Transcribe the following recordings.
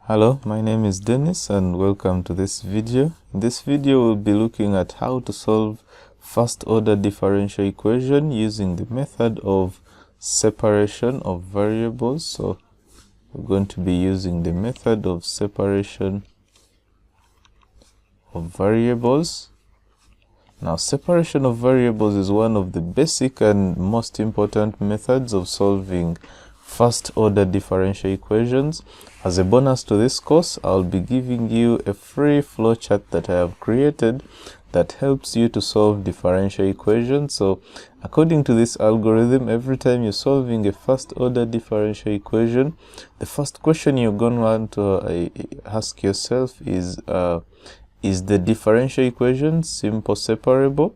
Hello, my name is Dennis and welcome to this video. In this video we'll be looking at how to solve first order differential equation using the method of separation of variables. So we're going to be using the method of separation of variables. Now, separation of variables is one of the basic and most important methods of solving first order differential equations. As a bonus to this course, I'll be giving you a free flowchart that I have created that helps you to solve differential equations. So according to this algorithm, every time you're solving a first order differential equation, the first question you're going to want to ask yourself is the differential equation simple separable?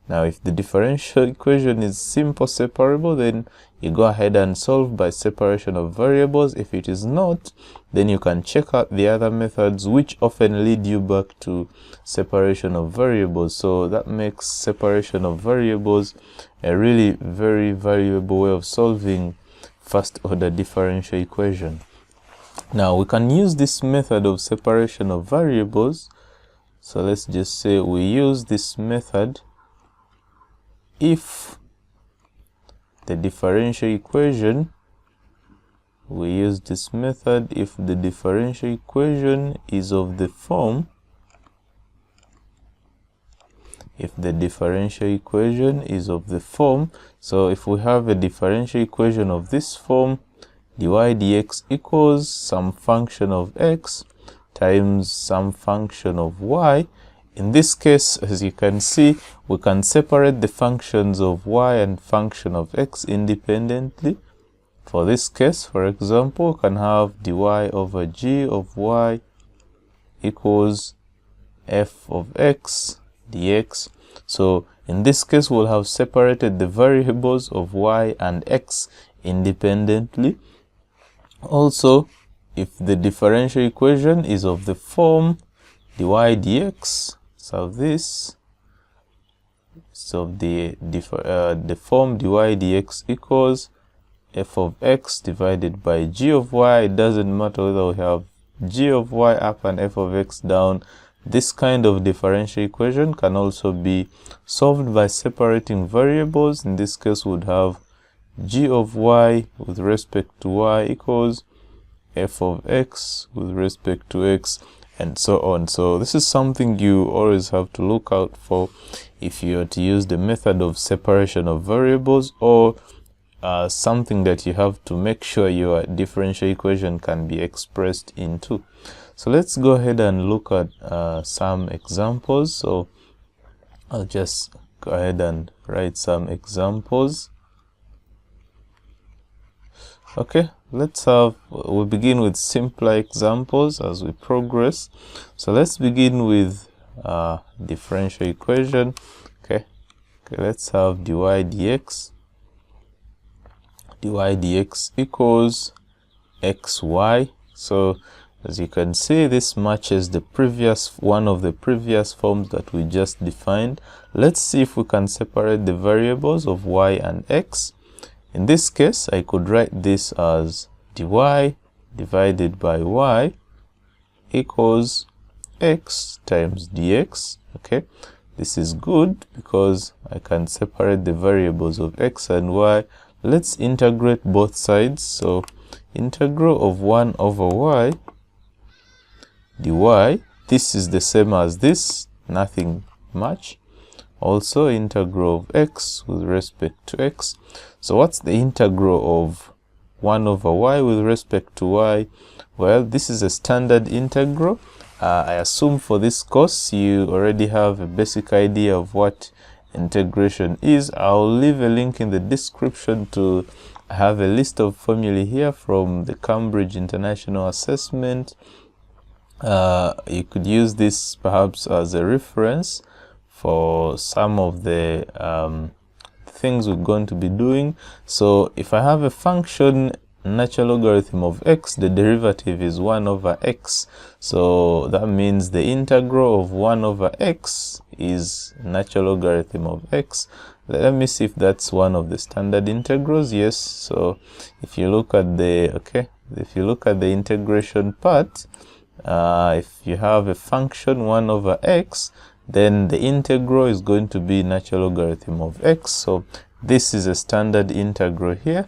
Now, if the differential equation is simple separable, then you go ahead and solve by separation of variables. If it is not, then you can check out the other methods which often lead you back to separation of variables. So that makes separation of variables a really very valuable way of solving first order differential equation. Now, we can use this method of separation of variables. So let's just say we use this method if the differential equation, if the differential equation is of the form, so if we have a differential equation of this form, dy dx equals some function of x times some function of y. In this case, as you can see, we can separate the functions of y and function of x independently. For this case, for example, we can have dy over g of y equals f of x dx. So in this case, we'll have separated the variables of y and x independently. Also, if the differential equation is of the form dy dx, so this, so the form dy dx equals f of x divided by g of y. It doesn't matter whether we have g of y up and f of x down. This kind of differential equation can also be solved by separating variables. In this case, we would have g of y with respect to y equals f of x with respect to x, and so on. So this is something you always have to look out for if you are to use the method of separation of variables, or something that you have to make sure your differential equation can be expressed into. So let's go ahead and look at some examples. So I'll just go ahead and write some examples. Okay, we'll begin with simpler examples as we progress. So let's begin with differential equation. Okay, let's have dy dx equals xy. So as you can see, this matches the one of the previous forms that we just defined. Let's see if we can separate the variables of y and x. In this case, I could write this as dy divided by y equals x times dx. Okay, this is good because I can separate the variables of x and y. Let's integrate both sides. So integral of 1 over y dy, this is the same as this, nothing much. Also integral of x with respect to x. So what's the integral of 1 over y with respect to y? Well, this is a standard integral. I assume for this course you already have a basic idea of what integration is. I'll leave a link in the description to have a list of formulae here from the Cambridge International Assessment. You could use this perhaps as a reference for some of the things we're going to be doing. So if I have a function natural logarithm of x, the derivative is 1 over x. So that means the integral of 1 over x is natural logarithm of x. Let me see if that's one of the standard integrals. Yes. So if you look at the if you look at the integration part, if you have a function 1 over x, then the integral is going to be natural logarithm of x. So this is a standard integral here.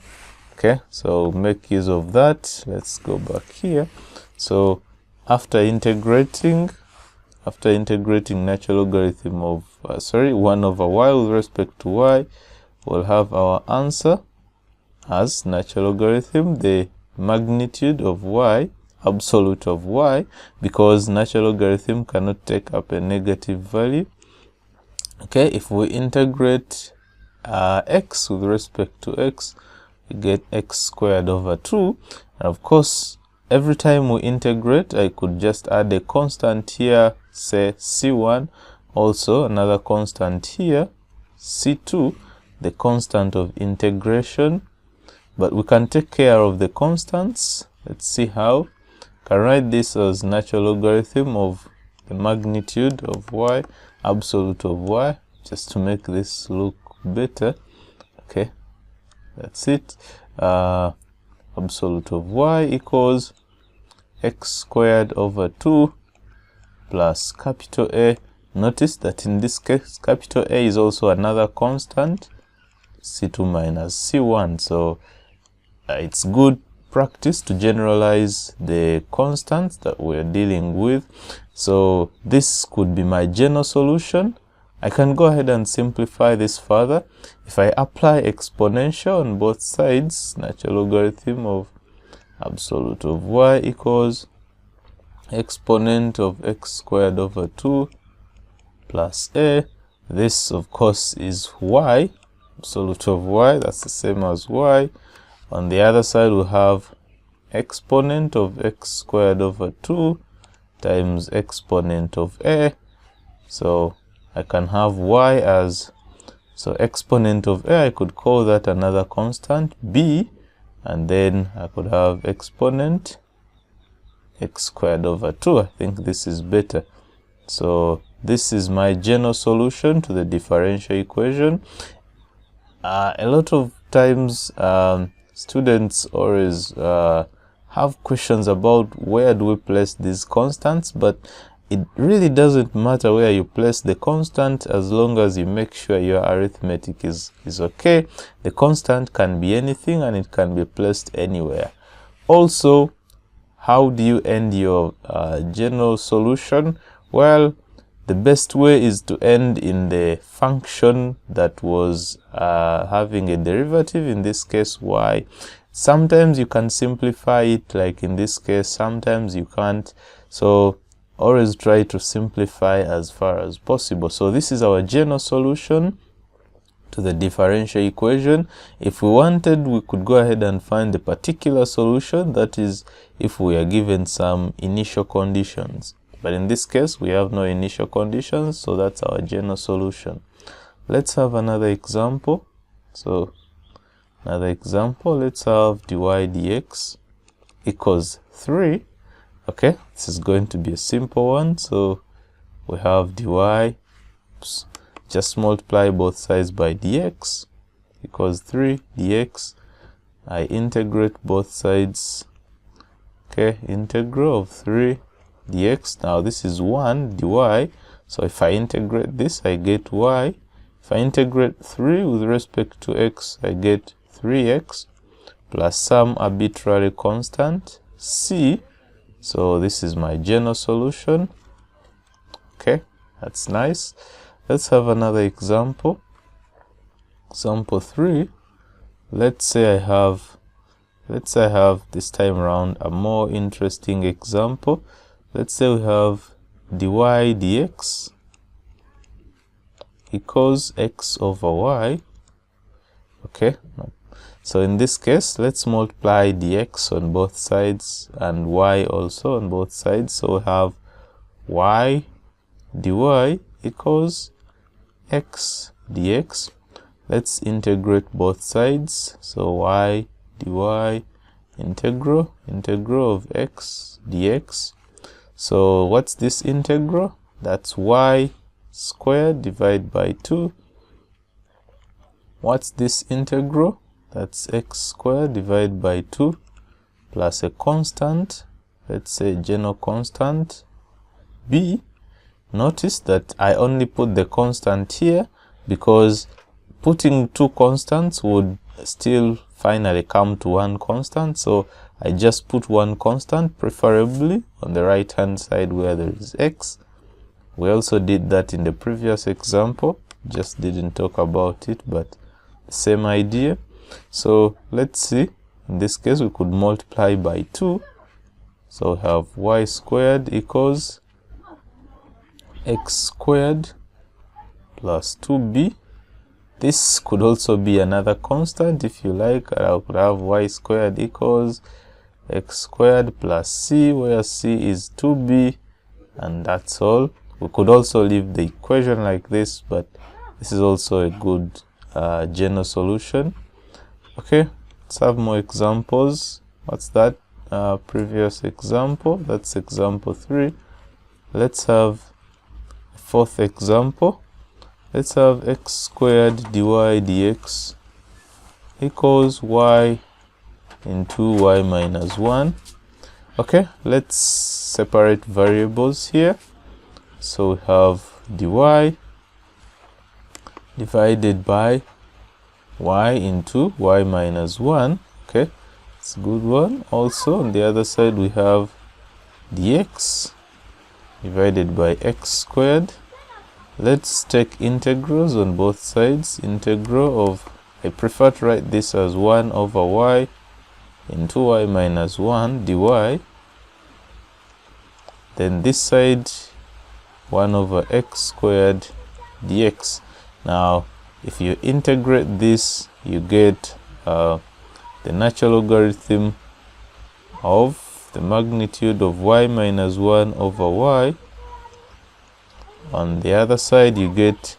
Okay, so make use of that. Let's go back here. So after integrating natural logarithm of 1 over y with respect to y, we'll have our answer as natural logarithm the magnitude of y, absolute of y, because natural logarithm cannot take up a negative value. Okay, if we integrate x with respect to x, we get x squared over 2. And of course, every time we integrate, I could just add a constant here, say c1, also another constant here, c2, the constant of integration. But we can take care of the constants. Let's see how. I can write this as natural logarithm of the magnitude of y, absolute of y, just to make this look better. Okay, that's it. Absolute of y equals x squared over 2 plus capital A. Notice that in this case, capital A is also another constant, c2 minus c1. So it's good practice to generalize the constants that we're dealing with. So this could be my general solution. I can go ahead and simplify this further. If I apply exponential on both sides, natural logarithm of absolute of y equals exponent of x squared over 2 plus a. This, of course, is y, absolute of y, that's the same as y. On the other side, we have exponent of x squared over 2 times exponent of a. So I can have y as, so exponent of a, I could call that another constant, b, and then I could have exponent x squared over 2. I think this is better. So this is my general solution to the differential equation. A lot of times students always have questions about where do we place these constants, but it really doesn't matter where you place the constant as long as you make sure your arithmetic is okay. The constant can be anything and it can be placed anywhere. Also, how do you end your general solution? Well, the best way is to end in the function that was having a derivative, in this case y. Sometimes you can simplify it, like in this case, sometimes you can't. So always try to simplify as far as possible. So this is our general solution to the differential equation. If we wanted, we could go ahead and find the particular solution, that is if we are given some initial conditions. But in this case, we have no initial conditions, so that's our general solution. Let's have another example. So another example, let's have dy dx equals 3. Okay, this is going to be a simple one. So we have dy, just multiply both sides by dx equals 3 dx. I integrate both sides. Okay, integral of 3 dx. Now this is 1 dy. So if I integrate this, I get y. If I integrate 3 with respect to x, I get 3x plus some arbitrary constant c. So this is my general solution. Okay, that's nice. Let's have another example. Example 3. Let's say I have this time around a more interesting example. Let's say we have dy dx equals x over y. Okay, so in this case, let's multiply dx on both sides and y also on both sides. So we have y dy equals x dx. Let's integrate both sides. So y dy integral of x dx. So what's this integral? That's y squared divided by 2. What's this integral? That's x squared divided by 2. plus a constant, let's say general constant b. Notice that I only put the constant here because putting two constants would still finally come to one constant, so I just put one constant, preferably on the right hand side where there is x. We also did that in the previous example, just didn't talk about it, but same idea. So let's see, in this case we could multiply by 2, so we have y squared equals x squared plus 2b. This could also be another constant if you like. I could have y squared equals x squared plus c, where c is 2b, and that's all. We could also leave the equation like this, but this is also a good general solution. Okay, let's have more examples. What's that? Previous example, that's example 3. Let's have a fourth example. Let's have x squared dy dx equals y into y minus 1. Okay, let's separate variables here. So we have dy divided by y into y minus 1. Okay, it's a good one. Also on the other side we have dx divided by x squared. Let's take integrals on both sides. Integral of, I prefer to write this as 1 over y into y minus 1 dy. Then this side 1 over x squared dx. Now if you integrate this, you get the natural logarithm of the magnitude of y minus 1 over y. On the other side you get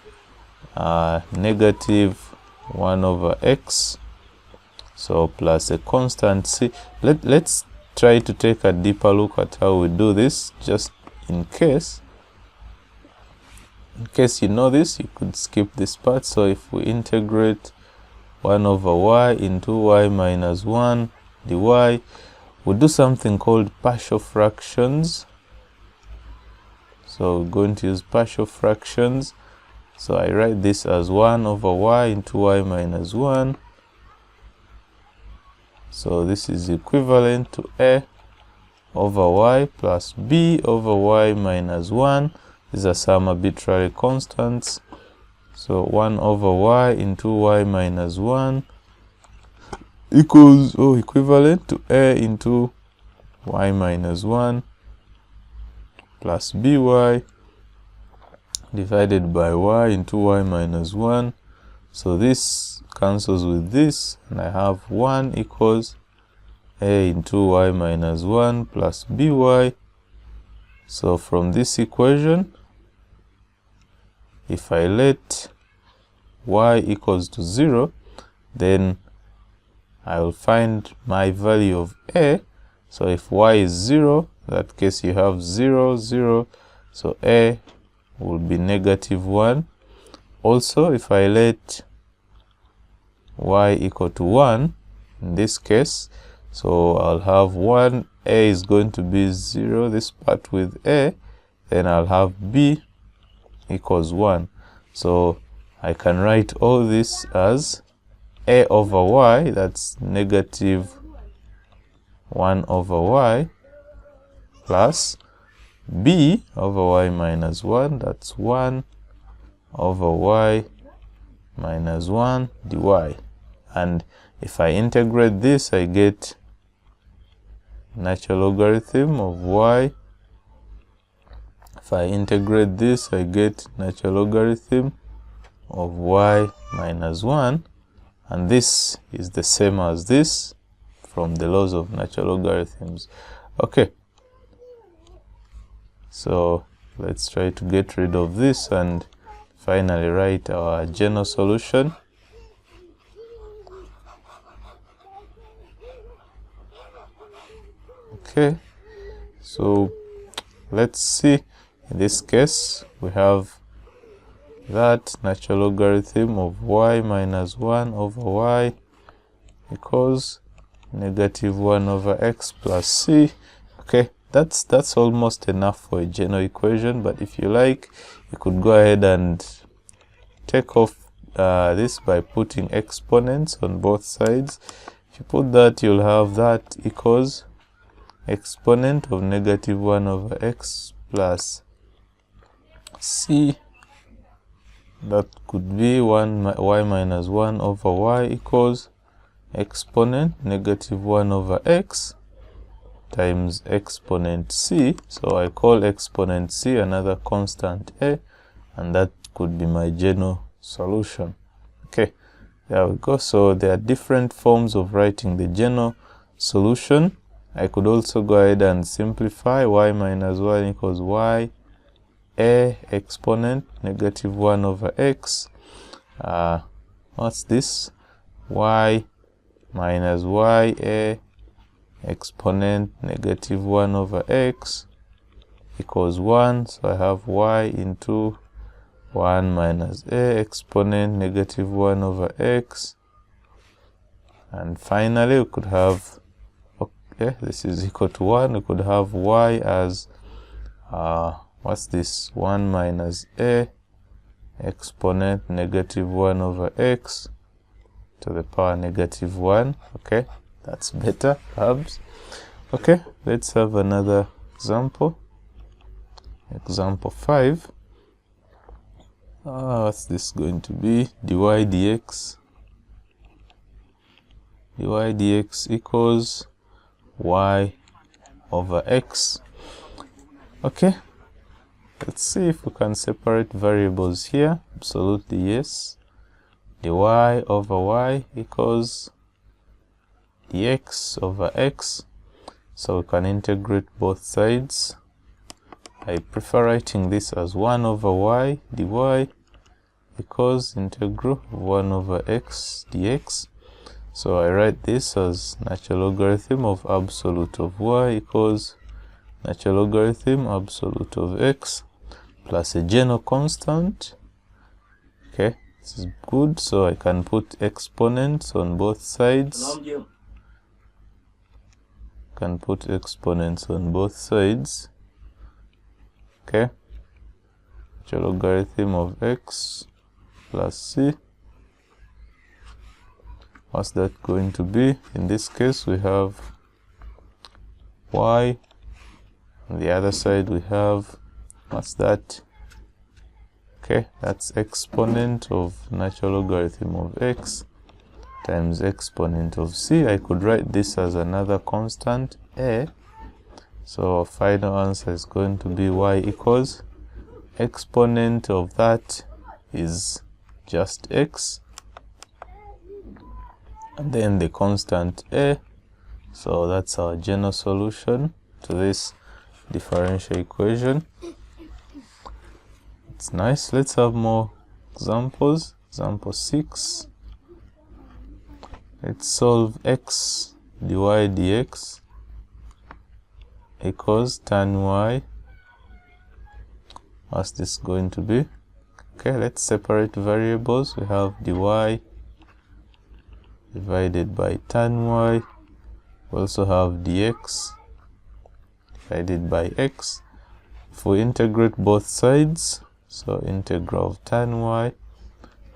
negative 1 over x, so plus a constant c. Let's try to take a deeper look at how we do this, just in case you know this, you could skip this part. So if we integrate 1 over y into y minus 1 dy, we'll do something called partial fractions. So we're going to use partial fractions. So I write this as 1 over y into y minus 1. So this is equivalent to a over y plus b over y minus 1. These are some arbitrary constants. So 1 over y into y minus 1 equals, equivalent to a into y minus 1 plus by divided by y into y minus 1. So this cancels with this, and I have 1 equals a into y minus 1 plus by. So from this equation, if I let y equals to 0, then I will find my value of a. So if y is 0, in that case you have 0, 0, so a will be negative 1. Also, if I let y equal to 1, in this case, so I'll have 1, a is going to be 0, this part with a, then I'll have b equals 1. So I can write all this as a over y, that's negative 1 over y, plus b over y minus 1, that's 1 over y minus 1 dy. And if I integrate this, I get natural logarithm of y. If I integrate this, I get natural logarithm of y minus 1. And this is the same as this from the laws of natural logarithms. Okay. So let's try to get rid of this and finally write our general solution. Okay, so let's see. In this case, we have that natural logarithm of y minus 1 over y equals negative 1 over x plus c. Okay, that's almost enough for a general equation, but if you like, you could go ahead and take off this by putting exponents on both sides. If you put that, you'll have that equals exponent of negative 1 over x plus c. That could be y minus 1 over y equals exponent negative 1 over x times exponent c. So I call exponent c another constant a, and that could be my general solution. Okay, there we go. So there are different forms of writing the general solution. I could also go ahead and simplify. Y minus 1 equals y a exponent negative 1 over x. What's this? Y minus y a exponent negative 1 over x equals 1. So I have y into 1 minus a exponent negative 1 over x. And finally, we could have, okay, this is equal to 1. We could have y as, what's this? 1 minus a exponent negative 1 over x to the power negative 1. Okay, that's better, perhaps. Okay, let's have another example. Example 5. What's this going to be? dy dx. dy dx equals y over x. Okay, let's see if we can separate variables here. Absolutely yes. dy over y equals dx over x. So we can integrate both sides. I prefer writing this as 1 over y dy equals integral of 1 over x dx. So I write this as natural logarithm of absolute of y equals natural logarithm absolute of x plus a general constant. Okay, this is good. So I can put exponents on both sides. Can put exponents on both sides. Okay, natural logarithm of x plus c. What's that going to be? In this case, we have y. On the other side, we have, what's that? Okay, that's exponent of natural logarithm of x times exponent of c. I could write this as another constant a. So our final answer is going to be y equals exponent of that is just x, and then the constant a. So that's our general solution to this differential equation. It's nice. Let's have more examples. Example 6. Let's solve x dy dx equals tan y. What's this going to be? Okay, let's separate variables. We have dy divided by tan y. We also have dx divided by x. If we integrate both sides, so integral of tan y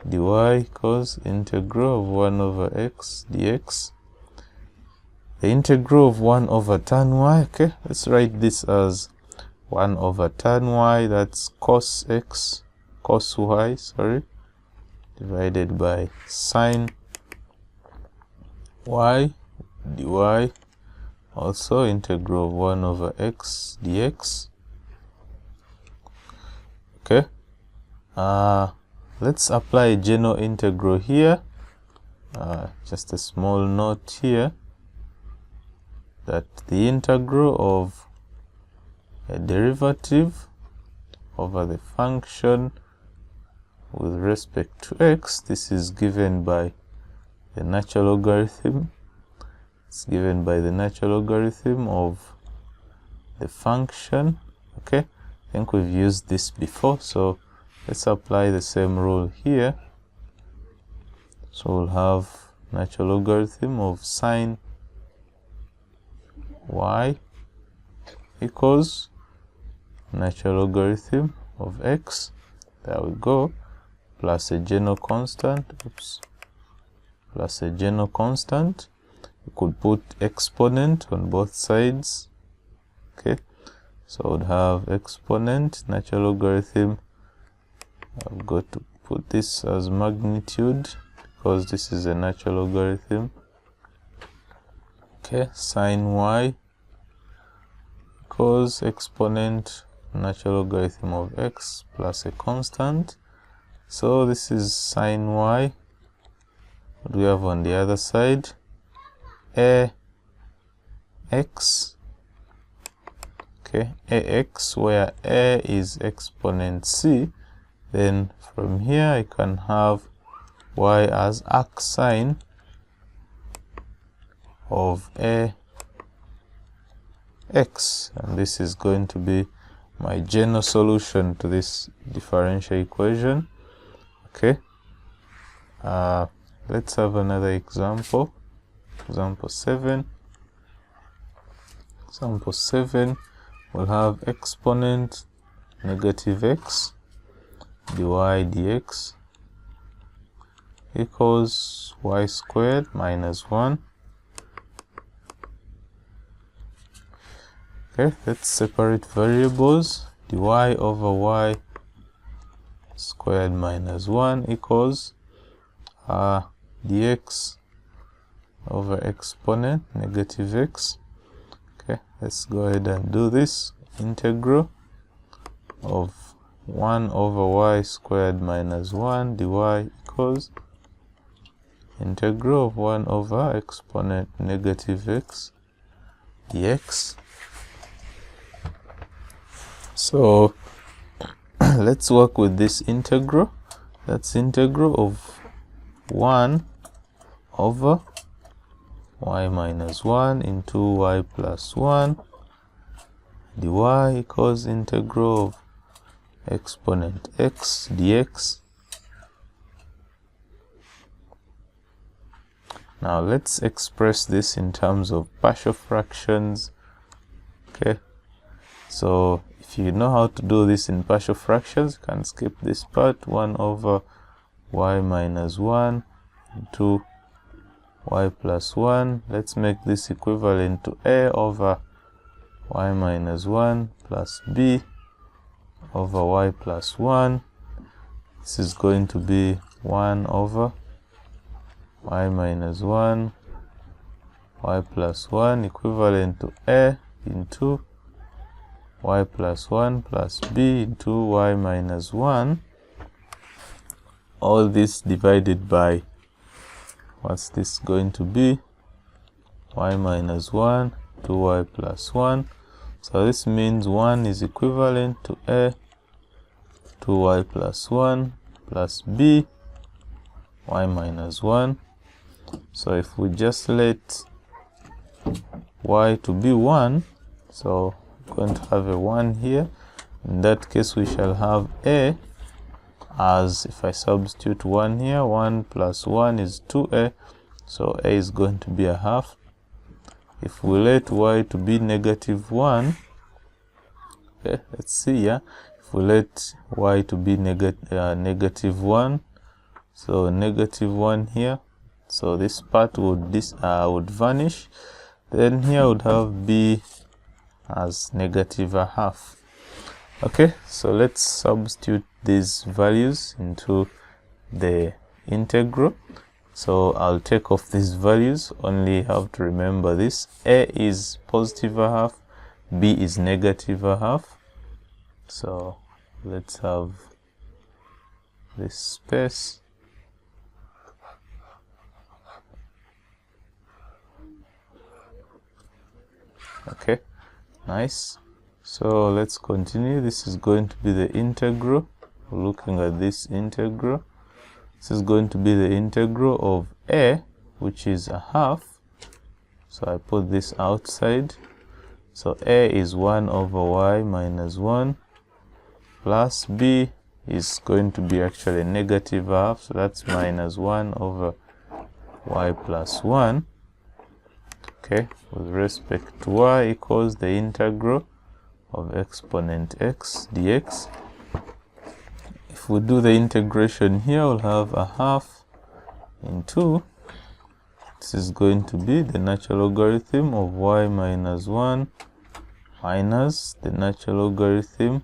dy equals integral of 1 over x dx. The integral of 1 over tan y, okay, let's write this as 1 over tan y, that's cos x, cos y, sorry, divided by sine y dy, also integral of 1 over x dx. Okay, let's apply a general integral here. Just a small note here that the integral of a derivative over the function with respect to x, this is given by the natural logarithm. It's given by the natural logarithm of the function. Okay, I think we've used this before, so let's apply the same rule here. So we'll have natural logarithm of sine y equals natural logarithm of x, there we go, plus a general constant, plus a general constant. You could put exponent on both sides. Okay, so I would have exponent natural logarithm. I've got to put this as magnitude because this is a natural logarithm. Okay, sine y equals exponent natural logarithm of x plus a constant. So this is sine y. What do we have on the other side? Ax. Okay, ax, where a is exponent c. Then from here I can have y as arc sine of ax, and this is going to be my general solution to this differential equation. Okay, let's have another example. Example 7. Example 7, we'll have exponent negative x dy dx equals y squared minus 1. Okay, let's separate variables. Dy over y squared minus 1 equals dx over exponent negative x. Okay, let's go ahead and do this. Integral of 1 over y squared minus 1 dy equals integral of 1 over exponent negative x dx. So let's work with this integral. That's integral of 1 over y minus 1 into y plus 1 dy equals integral of exponent x dx. Now let's express this in terms of partial fractions. Okay, so if you know how to do this in partial fractions, you can skip this part. 1 over y minus 1 into y plus 1. Let's make this equivalent to a over y minus 1 plus b over y plus 1. This is going to be 1 over y minus 1 y plus 1 equivalent to a into y plus 1 plus b into y minus 1. All this divided by, what's this going to be? Y minus 1 to y plus 1. So this means 1 is equivalent to a to y plus 1 plus b y minus 1. So if we just let y to be 1, so we're going to have a 1 here. In that case we shall have a as, if I substitute 1 here, 1 plus 1 is 2a, so a is going to be a half. If we let y to be negative 1, okay, let's see here. If we let y to be negative 1, so negative 1 here, so this part would vanish. Then here would have b as negative a half. Okay, so let's substitute these values into the integral. So I'll take off these values, only have to remember this. A is positive a half, b is negative a half. So let's have this space. Okay, nice. So let's continue. This is going to be the integral. We're looking at this integral. This is going to be the integral of a, which is a half. So I put this outside. So a is 1 over y minus 1 plus b is going to be actually negative half. So that's minus 1 over y plus 1. okay, with respect to y equals the integral of exponent x dx. If we do the integration here, we'll have a half into, this is going to be the natural logarithm of y minus 1 minus the natural logarithm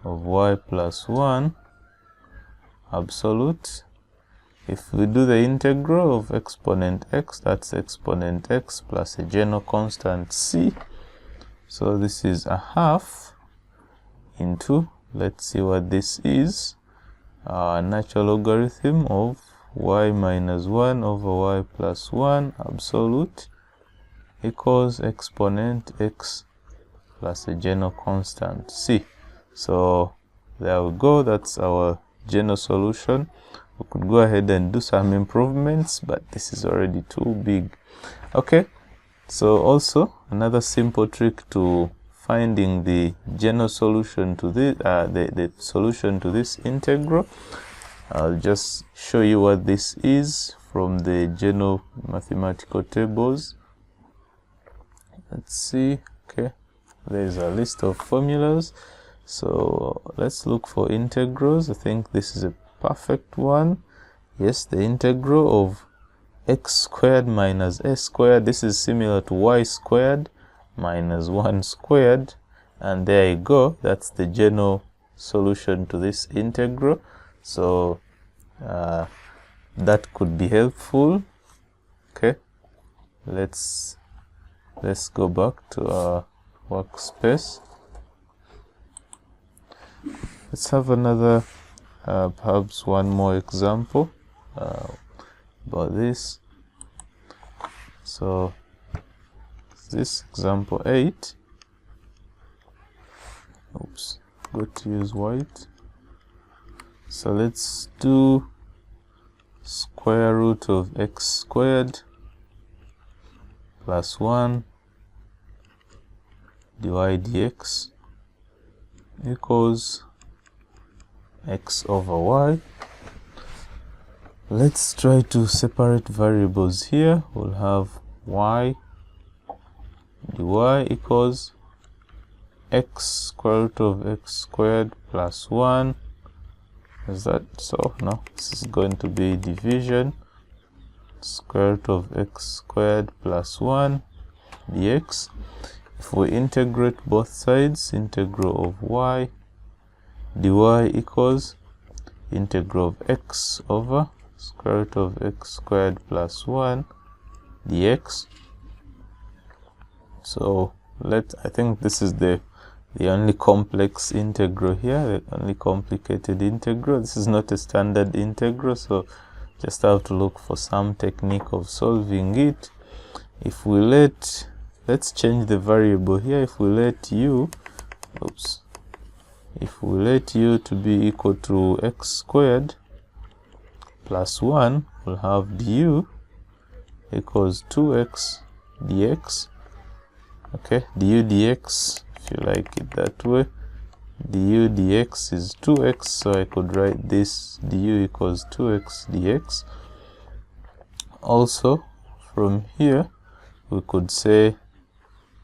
of y plus 1 absolute. If we do the integral of exponent x, that's exponent x plus a general constant c. So this is a half into, let's see what this is, natural logarithm of y minus 1 over y plus 1 absolute equals exponent x plus a general constant c. So there we go, that's our general solution. We could go ahead and do some improvements, but this is already too big. Okay, so also another simple trick to finding the general solution to this, the solution to this integral. I'll just show you what this is from the general mathematical tables. Let's see. Okay, there's a list of formulas. So let's look for integrals. I think this is a perfect one. Yes, the integral of x squared minus a squared. This is similar to y squared minus 1 squared. And there you go. That's the general solution to this integral. So that could be helpful. Okay, let's go back to our workspace. Let's have another, perhaps one more example about this. So this example 8. Oops, got to use white. So let's do square root of x squared plus 1 dy dx equals x over y. Let's try to separate variables here. We'll have y dy equals x square root of x squared plus 1. Is that so? No, this is going to be division. Square root of x squared plus 1 dx. If we integrate both sides, integral of y dy equals integral of x over square root of x squared plus 1 dx. So I think this is the only complex integral here, the only complicated integral. This is not a standard integral, so just have to look for some technique of solving it. If we let's change the variable here. If we let u, if we let u to be equal to x squared plus 1, we'll have du equals 2x dx. Okay, du dx, if you like it that way, du dx is 2x, so I could write this du equals 2x dx. Also, from here, we could say,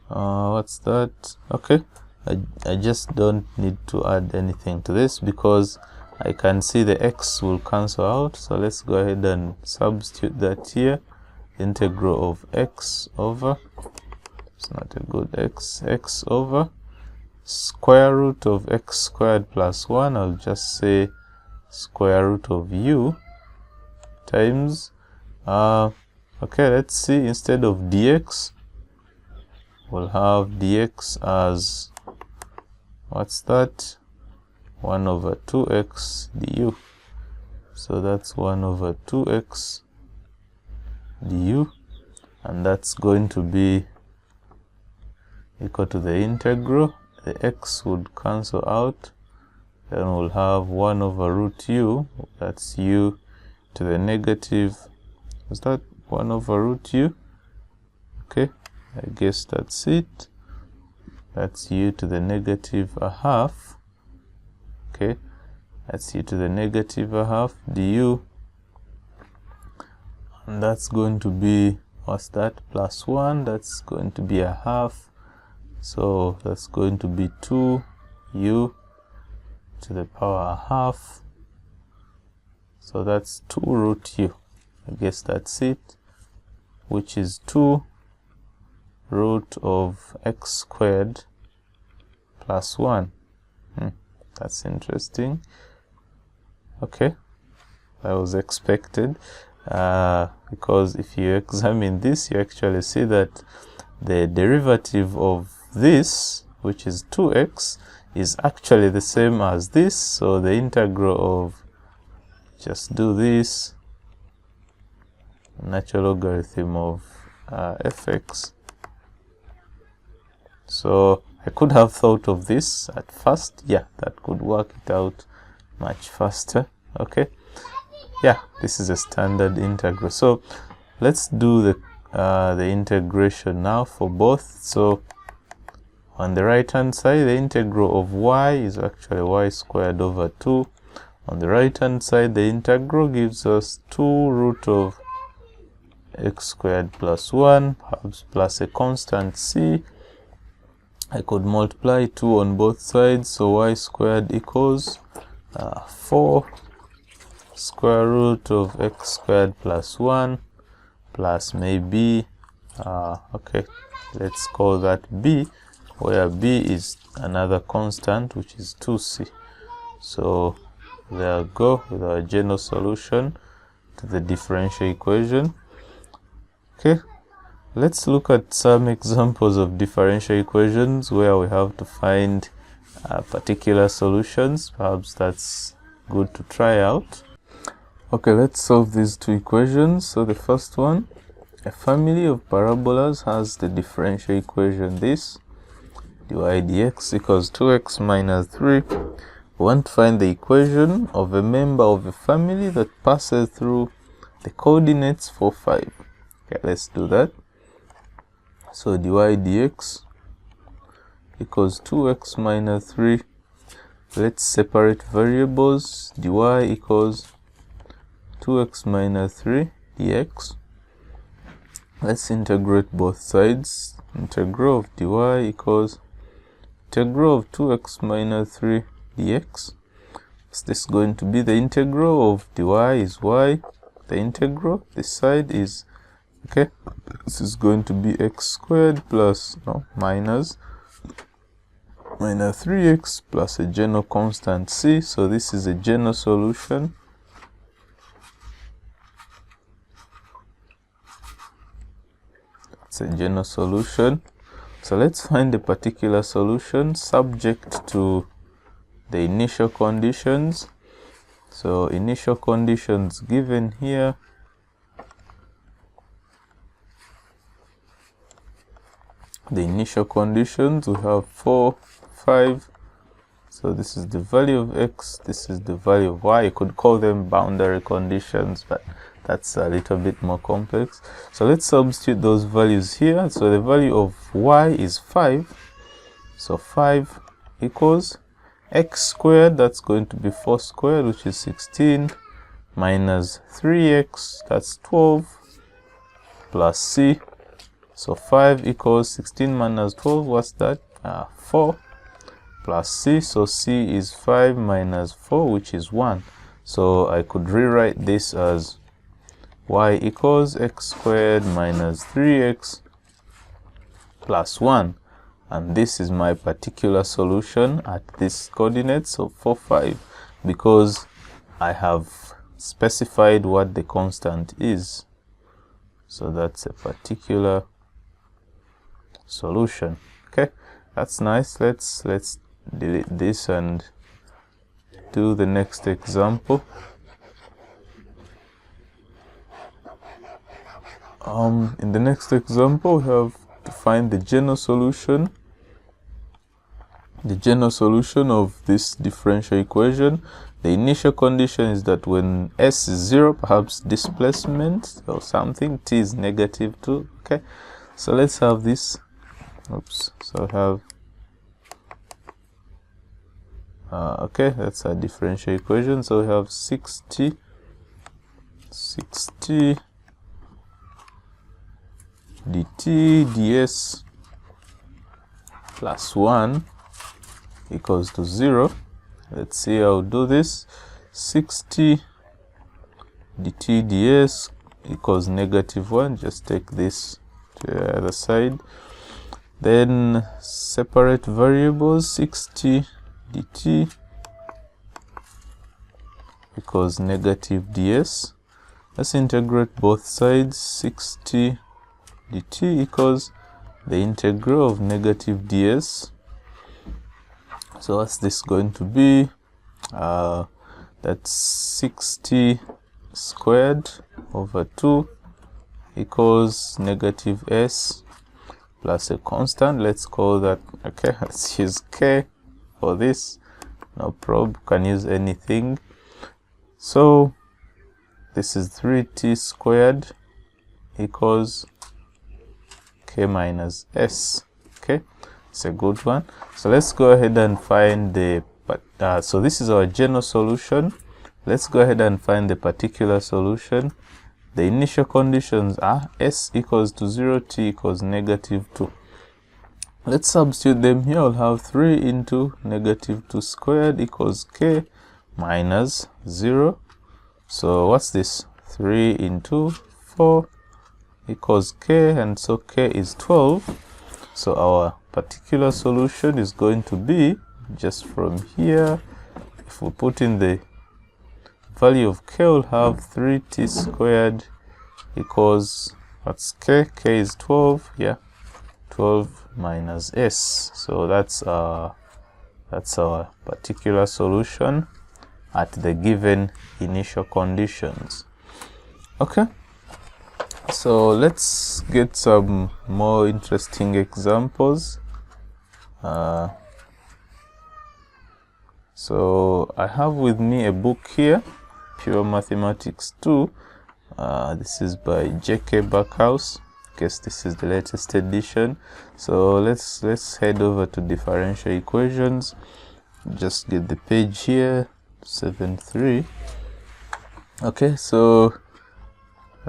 what's that? Okay, I just don't need to add anything to this because I can see the x will cancel out. So let's go ahead and substitute that here. Integral of x over, it's not a good x over square root of x squared plus 1. I'll just say square root of u times, okay, let's see, instead of dx, we'll have dx as, what's that? 1 over 2x du. So that's 1 over 2x du, and that's going to be equal to the integral. The x would cancel out, then we'll have 1 over root u, that's u to the negative, is that 1 over root u? Okay, I guess that's it. That's u to the negative a half. Okay, that's u to the negative a half du, and that's going to be what's that, plus 1, that's going to be a half, so that's going to be 2u to the power a half, so that's 2 root u, I guess that's it, which is 2 root of x squared plus 1. That's interesting. Okay, that was expected, because if you examine this, you actually see that the derivative of this, which is 2x, is actually the same as this, so the integral of, just do this, natural logarithm of fx. So I could have thought of this at first. Yeah, that could work it out much faster. Okay, yeah, this is a standard integral. So let's do the integration now for both. So on the right hand side, the integral of y is actually y squared over 2. On the right hand side, the integral gives us 2 root of x squared plus 1, perhaps plus a constant c. I could multiply 2 on both sides, so y squared equals 4 square root of x squared plus 1 plus maybe, okay, let's call that b, where b is another constant, which is 2c. So there we go with our general solution to the differential equation. Okay, let's look at some examples of differential equations where we have to find particular solutions. Perhaps that's good to try out. Okay, let's solve these two equations. So the first one, a family of parabolas has the differential equation this, dy dx equals 2x minus 3. We want to find the equation of a member of a family that passes through the coordinates 4, 5. Okay, let's do that. So dy dx equals 2x minus 3. Let's separate variables. Dy equals 2x minus 3 dx. Let's integrate both sides. Integral of dy equals integral of 2x minus 3 dx. Is this going to be the integral of dy is y? The integral, this side is, okay, this is going to be x squared plus, no, minus 3x plus a general constant c. So this is a general solution. It's a general solution. So let's find a particular solution subject to the initial conditions. So initial conditions given here. The initial conditions, we have 4, 5. So this is the value of x, this is the value of y. You could call them boundary conditions, but that's a little bit more complex. So let's substitute those values here. So the value of y is 5. So 5 equals x squared, that's going to be 4 squared, which is 16, minus 3x, that's 12, plus c. So 5 equals 16 minus 12, what's that? 4, plus c. So c is 5 minus 4, which is 1. So I could rewrite this as y equals x squared minus 3x plus 1. And this is my particular solution at this coordinates of 4, 5, because I have specified what the constant is. So that's a particular solution. Okay, that's nice. Let's delete this and do the next example. In the next example, we have to find the general solution. The general solution of this differential equation. The initial condition is that when s is 0, perhaps displacement or something, t is negative 2. Okay, so let's have this. Oops, so I have okay, that's a differential equation. So we have 60 dt ds plus 1 equals to 0. Let's see how to do this. 60 dt ds equals -1. Just take this to the other side. Then separate variables. 60 dt equals -ds. Let's integrate both sides. 60 dt equals the integral of -ds. So what's this going to be? That's 60 squared over 2 equals -s plus a constant. Let's call that, okay, let's use k for this. No problem, can use anything. So this is 3t squared equals k minus s. Okay, it's a good one. So let's go ahead and find the so this is our general solution. Let's go ahead and find the particular solution. The initial conditions are s equals to 0, t equals -2. Let's substitute them here. I'll have 3 into -2 squared equals k minus 0. So what's this? 3 into 4 equals k, and so k is 12. So our particular solution is going to be just from here. If we put in the value of k, we'll have 3t squared equals, what's k? K is 12, yeah, 12 minus s. So that's our particular solution at the given initial conditions. Okay, so let's get some more interesting examples. So I have with me a book here, Pure Mathematics 2. This is by J.K. Backhouse. I guess this is the latest edition. So let's head over to differential equations. Just get the page here, 7.3. Okay, so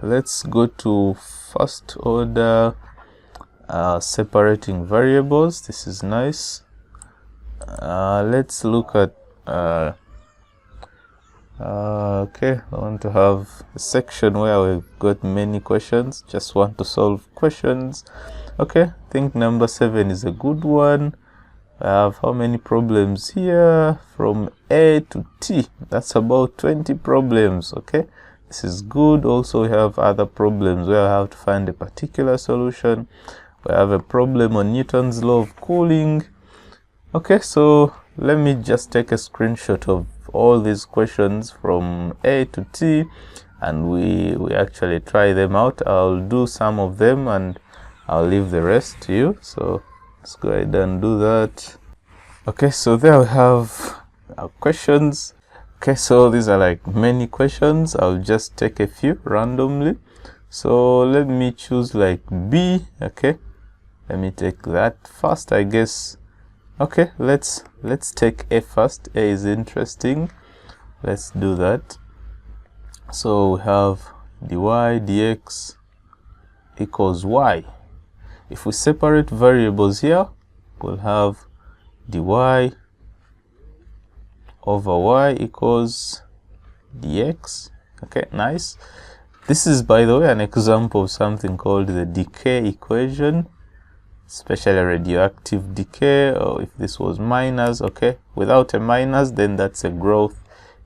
let's go to first order separating variables. This is nice. Let's look at okay, I want to have a section where we've got many questions. Just want to solve questions. Okay, I think number 7 is a good one. I have how many problems here? From A to T. That's about 20 problems. Okay, this is good. Also, we have other problems where I have to find a particular solution. We have a problem on Newton's law of cooling. Okay, so let me just take a screenshot of all these questions from A to T, and we actually try them out. I'll do some of them and I'll leave the rest to you. So let's go ahead and do that. Okay, so there we have our questions. Okay, so these are like many questions. I'll just take a few randomly. So let me choose like B. Okay, let me take that first, I guess. Okay, let's take A first. A is interesting. Let's do that. So we have dy dx equals y. If we separate variables here, we'll have dy over y equals dx. Okay, nice. This is, by the way, an example of something called the decay equation, especially radioactive decay, or if this was minus. Okay, without a minus, then that's a growth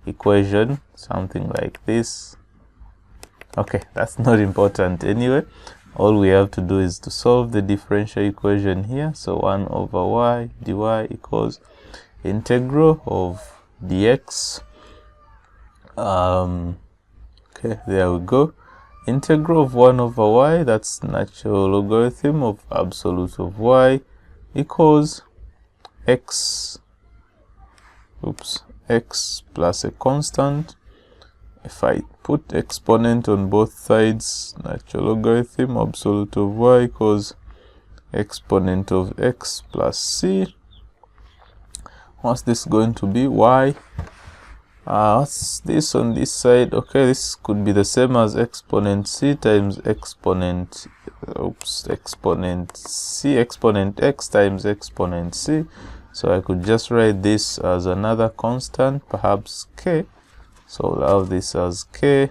equation, something like this. Okay, that's not important anyway. All we have to do is to solve the differential equation here. So 1 over y dy equals integral of dx. Okay, there we go. Integral of 1 over y, that's natural logarithm of absolute of y, equals x plus a constant. If I put exponent on both sides, natural logarithm absolute of y equals exponent of x plus c. What's this going to be? Y. What's this on this side? Okay, this could be the same as exponent c times exponent exponent c, exponent x times exponent c. So I could just write this as another constant, perhaps k. So I'll have this as k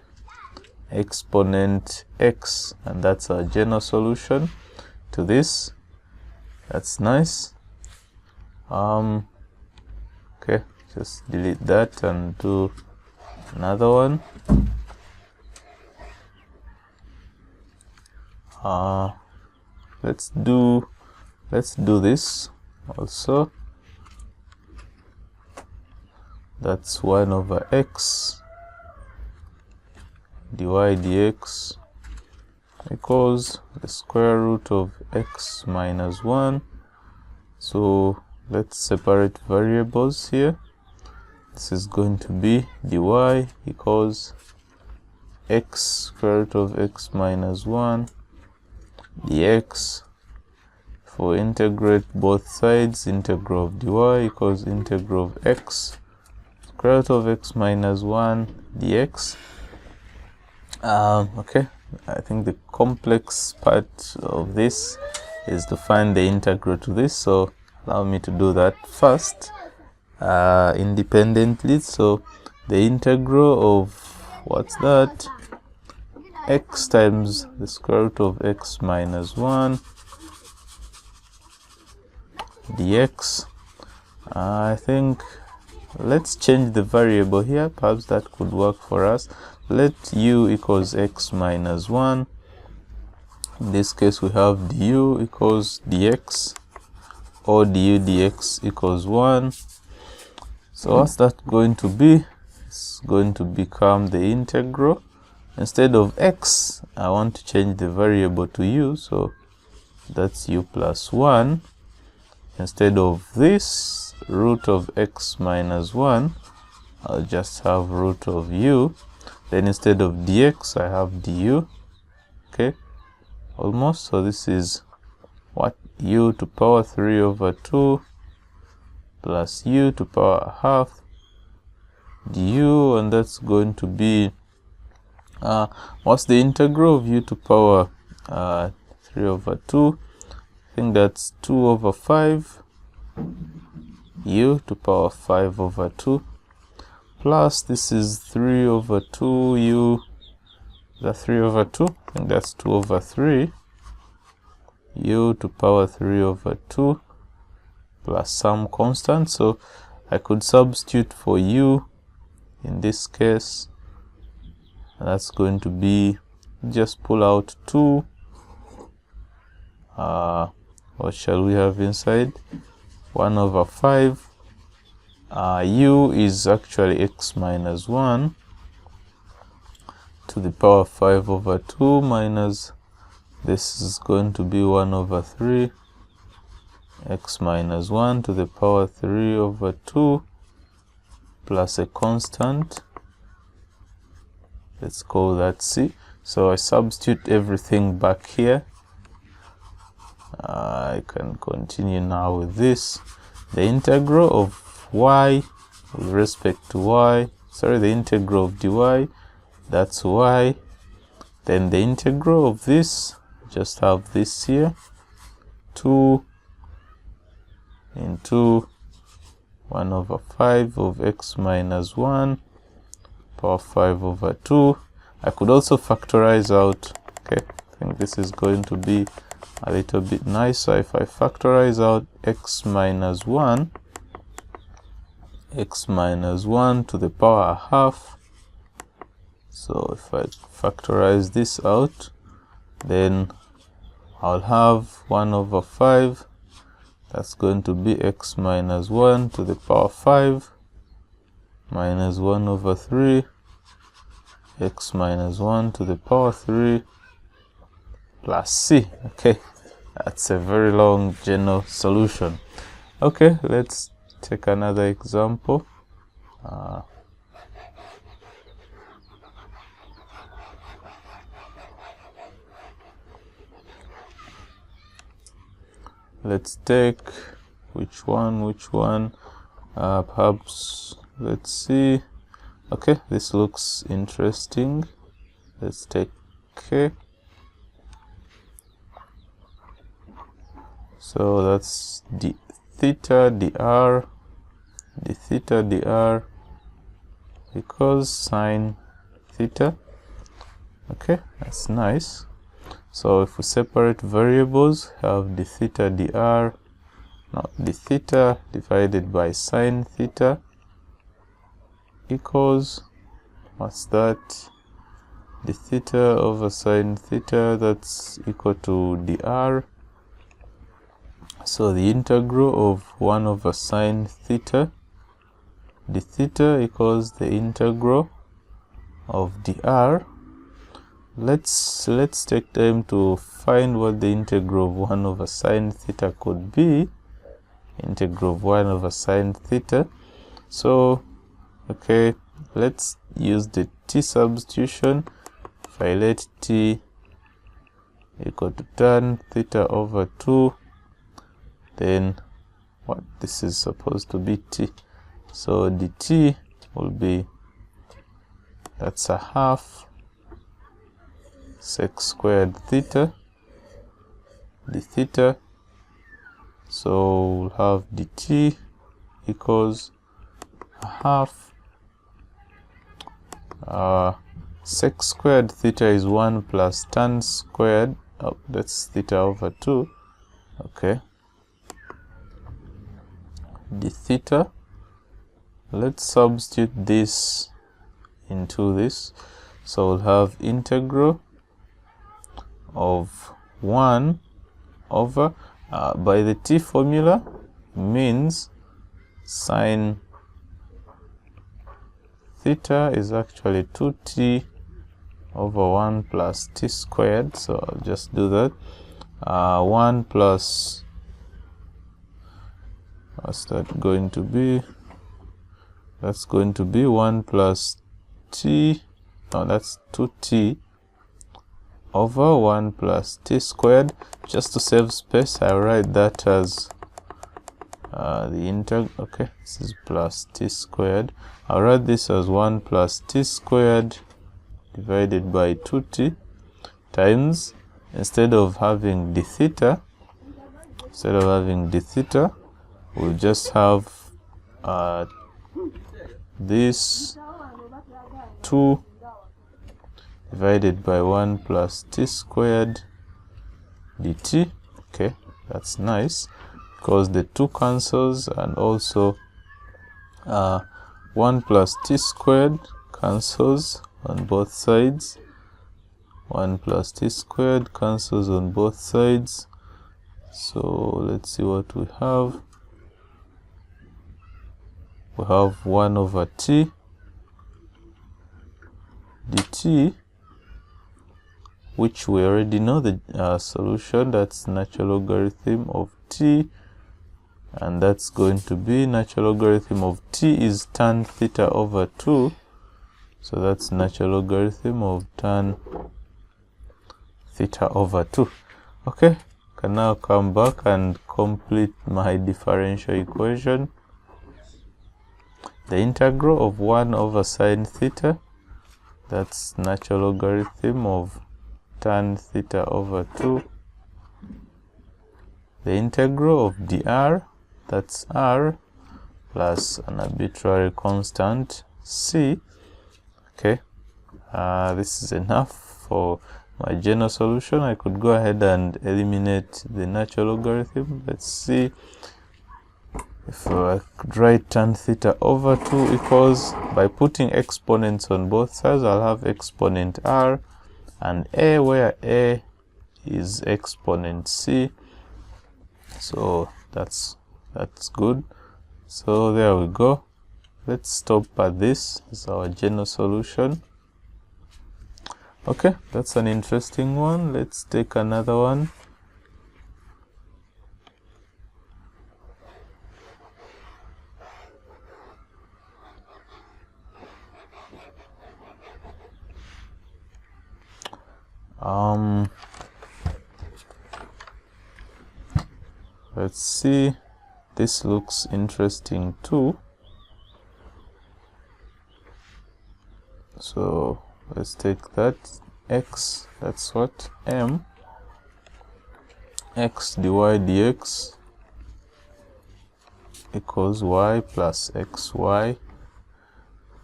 exponent x, and that's our general solution to this. That's nice. Okay, just delete that and do another one. Let's do this also. That's 1 over x dy dx equals the square root of x minus 1. So let's separate variables here. This is going to be dy equals x square root of x minus 1 dx. For integrate both sides, integral of dy equals integral of x square root of x minus 1 dx. Okay, I think the complex part of this is to find the integral to this, so allow me to do that first independently. So the integral of, what's that, x times the square root of x minus 1 dx. I think let's change the variable here, perhaps that could work for us. Let u equals x minus 1. In this case we have du equals dx, or du dx equals 1. So what's that going to be? It's going to become the integral. Instead of x, I want to change the variable to u, so that's u plus 1. Instead of this root of x minus 1, I'll just have root of u. Then instead of dx, I have du. Okay, almost. So this is what, u to power 3 over 2 plus u to power half du, and that's going to be what's the integral of u to power 3 over 2? I think that's 2 over 5 u to power 5 over 2 plus this is 3 over 2 u, the 3 over 2, I think that's 2 over 3 u to power 3 over 2 plus some constant. So I could substitute for u in this case, and that's going to be, just pull out 2. What shall we have inside? 1 over 5. U is actually x minus 1 to the power 5 over 2 minus, this is going to be 1 over 3 x minus 1 to the power 3 over 2 plus a constant. Let's call that c. So I substitute everything back here. I can continue now with this. The integral of y with respect to y, sorry, the integral of dy, that's y. Then the integral of this, just have this here, 2 into 1 over 5 of x minus 1 power 5 over 2. I could also factorize out. Okay, I think this is going to be a little bit nicer if I factorize out x minus 1 to the power half. So if I factorize this out, then I'll have 1 over 5, that's going to be x minus 1 to the power 5 minus 1 over 3 x minus 1 to the power 3 plus c. Okay, that's a very long general solution. Okay, let's take another example. Let's take which one, perhaps, let's see. Okay, this looks interesting. Let's take k. So that's d theta dr, d theta dr equals sine theta. Okay, that's nice. So if we separate variables, have d theta dr, now d theta divided by sine theta equals, what's that? D theta over sine theta, that's equal to dr. So the integral of 1 over sine theta d theta equals the integral of dr. Let's take time to find what the integral of 1 over sine theta could be. Integral of 1 over sine theta. So, okay, let's use the t substitution. If I let t equal to tan theta over 2, then what this is supposed to be t. So dt will be, that's a half sec squared theta d theta. So we'll have dt equals a half sec squared theta is 1 plus tan squared, oh, that's theta over 2. Okay, d theta, let's substitute this into this. So we'll have integral of 1 over, by the t formula, means sine theta is actually 2t over 1 plus t squared. So I'll just do that. 1 plus, what's that going to be? That's going to be 1 plus t, no, that's 2t over 1 plus t squared. Just to save space, I write that as the integral. Okay, this is plus t squared. I'll write this as 1 plus t squared divided by 2t times, instead of having d theta, we'll just have this 2 divided by 1 plus t squared dt. Okay, that's nice because the 2 cancels, and also 1 plus t squared cancels on both sides. 1 plus t squared cancels on both sides. So let's see what we have. We have 1 over t dt, which we already know the solution, that's natural logarithm of t, and that's going to be natural logarithm of t is tan theta over 2, so that's natural logarithm of tan theta over 2. Okay, can now come back and complete my differential equation. The integral of 1 over sine theta, that's natural logarithm of tan theta over 2. The integral of dr, that's r, plus an arbitrary constant c. Okay, this is enough for my general solution. I could go ahead and eliminate the natural logarithm. Let's see if I could write tan theta over 2 equals, by putting exponents on both sides, I'll have exponent r and a, where a is exponent c. So that's good. So there we go. Let's stop at this. This is our general solution. Okay, that's an interesting one. Let's take another one. Let's see, this looks interesting too. So let's take that x, that's what, m, x dy dx equals y plus xy.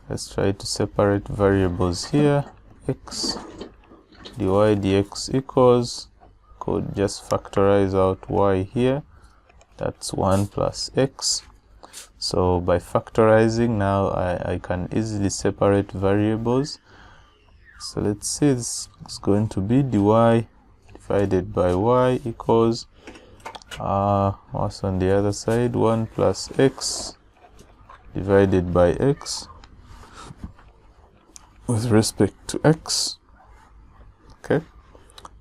Let's try to separate variables here. X dy dx equals, could just factorize out y here. That's 1 plus x. So by factorizing now I can easily separate variables. So let's see, this is going to be dy divided by y equals what's on the other side, 1 plus x divided by x with respect to x. Okay,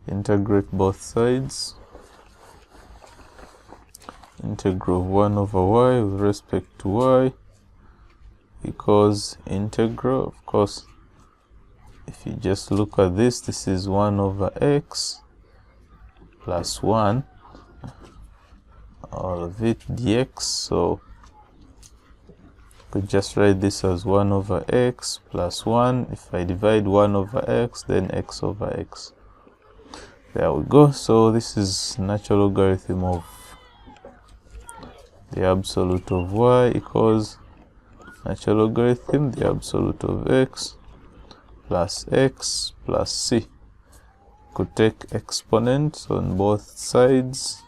integrate both sides. Integral of 1 over y with respect to y equals integral, of course, if you just look at this, this is 1 over x plus 1, all of it dx, so could just write this as 1 over x plus 1. If I divide 1 over x, then x over x. There we go. So this is natural logarithm of the absolute of y equals natural logarithm the absolute of x plus c. Could take exponents on both sides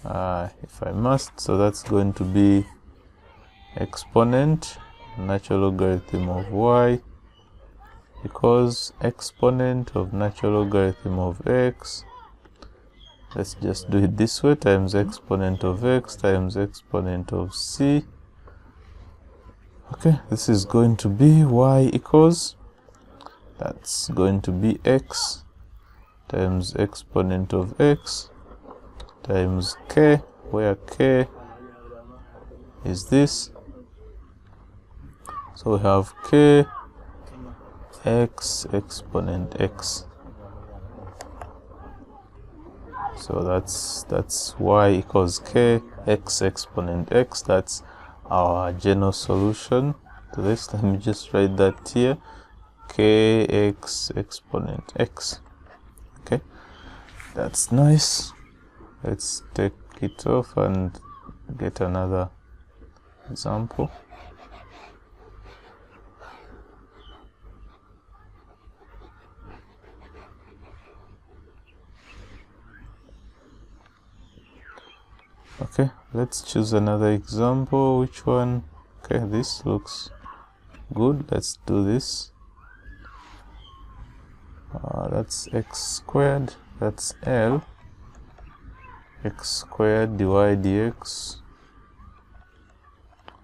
if I must. So that's going to be exponent natural logarithm of y equals exponent of natural logarithm of x. Let's just do it this way, times exponent of x times exponent of c. Okay, this is going to be y equals, that's going to be x times exponent of x times k, where k is this. So we have k x exponent x. So that's y equals k x exponent x. That's our general solution to this. Let me just write that here, k x exponent x. Okay, that's nice. Let's take it off and get another example. Okay, let's choose another example. Which one? Okay, this looks good. Let's do this. That's x squared. That's L. X squared dy dx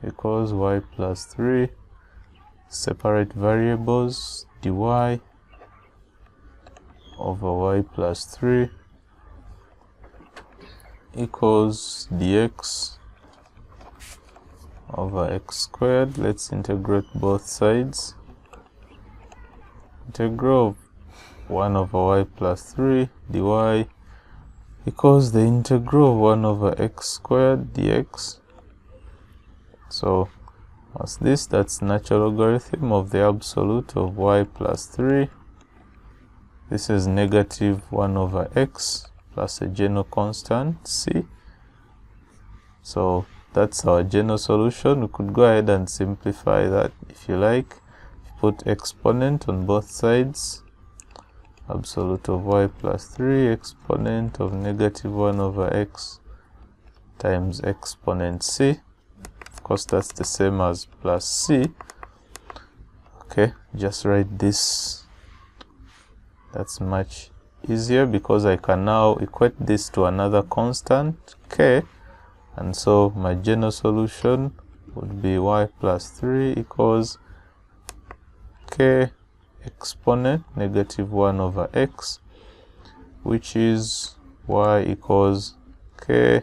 equals y plus 3. Separate variables, dy over y plus 3 equals dx over x squared. Let's integrate both sides. Integral of 1 over y plus 3 dy equals the integral of 1 over x squared dx. So what's this? That's natural logarithm of the absolute of y plus 3. This is negative 1 over x plus a general constant c. So that's our general solution. We could go ahead and simplify that if you like. Put exponent on both sides. Absolute of y plus 3 exponent of negative 1 over x times exponent c. Of course, that's the same as plus c. Okay, just write this. That's much easier because I can now equate this to another constant, k, and so my general solution would be y plus 3 equals k exponent negative 1 over x, which is y equals k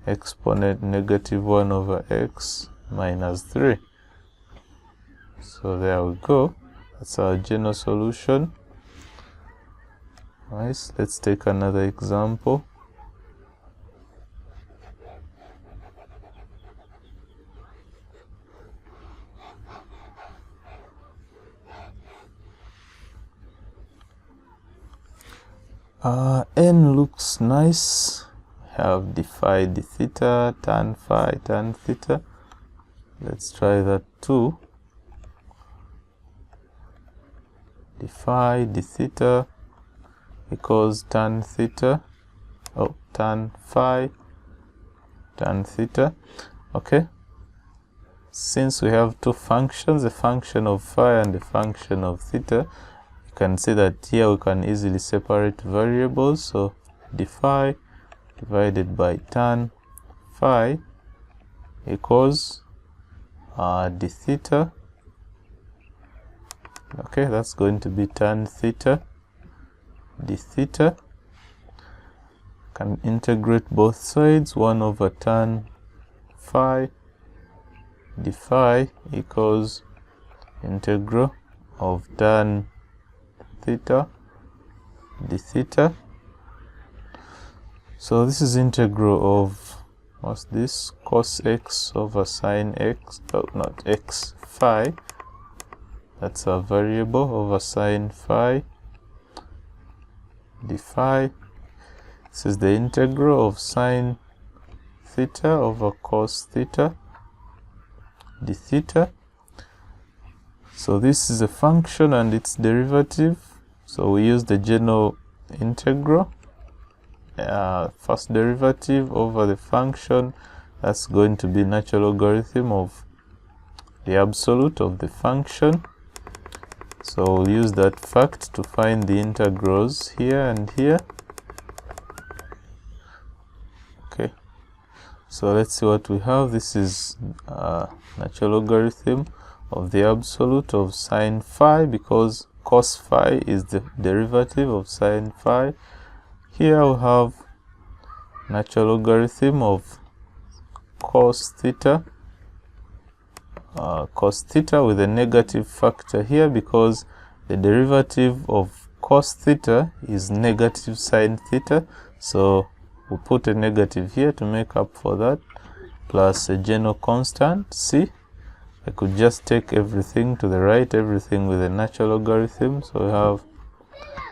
exponent negative 1 over x minus 3. So there we go. That's our general solution. Nice. Let's take another example. N looks nice. Have d phi d theta, tan phi tan theta. Let's try that too. D phi d theta equals tan theta. Oh, tan phi tan theta. Okay. Since we have two functions, a function of phi and a function of theta, you can see that here we can easily separate variables. So d phi divided by tan phi equals d theta. Okay, that's going to be tan theta d theta. Can integrate both sides. 1 over tan phi d phi equals integral of tan theta d theta. So this is integral of, what's this, cos x over sine x, oh, not x, phi, that's a variable, over sine phi d phi. This is the integral of sine theta over cos theta d theta. So this is a function and its derivative, so we use the general integral, first derivative over the function. That's going to be natural logarithm of the absolute of the function. So we'll use that fact to find the integrals here and here. Okay, so let's see what we have. This is natural logarithm of the absolute of sine phi, because cos phi is the derivative of sine phi. Here we have natural logarithm of cos theta, with a negative factor here, because the derivative of cos theta is negative sine theta. So we'll put a negative here to make up for that, plus a general constant c. I could just take everything to the right, everything with a natural logarithm. So we have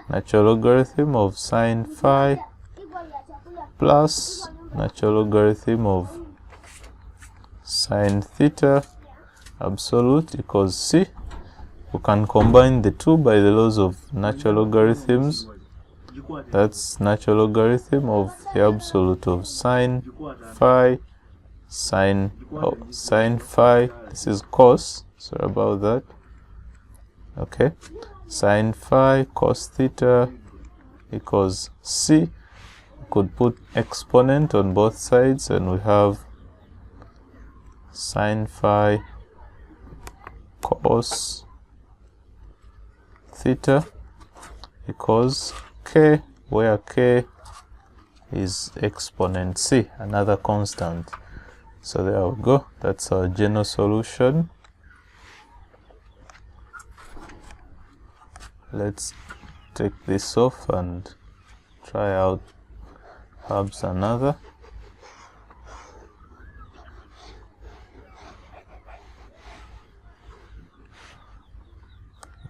natural logarithm of sine phi plus natural logarithm of sine theta absolute equals c. We can combine the two by the laws of natural logarithms. That's natural logarithm of the absolute of sine phi sine phi, this is cos, sorry about that. Okay, sine phi cos theta equals c. We could put exponent on both sides and we have sine phi cos theta equals k, where k is exponent c, another constant. So there we go, that's our general solution. Let's take this off and try out perhaps another.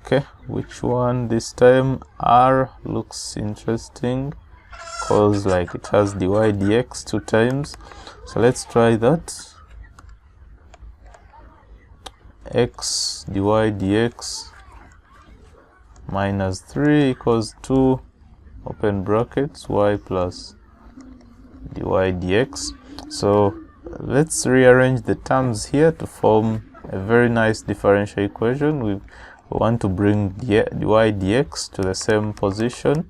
Okay, which one this time? R looks interesting because like it has dy dx 2 times. So let's try that. X dy dx minus 3 equals 2 open brackets y plus dy dx. So let's rearrange the terms here to form a very nice differential equation. We want to bring dy dx to the same position.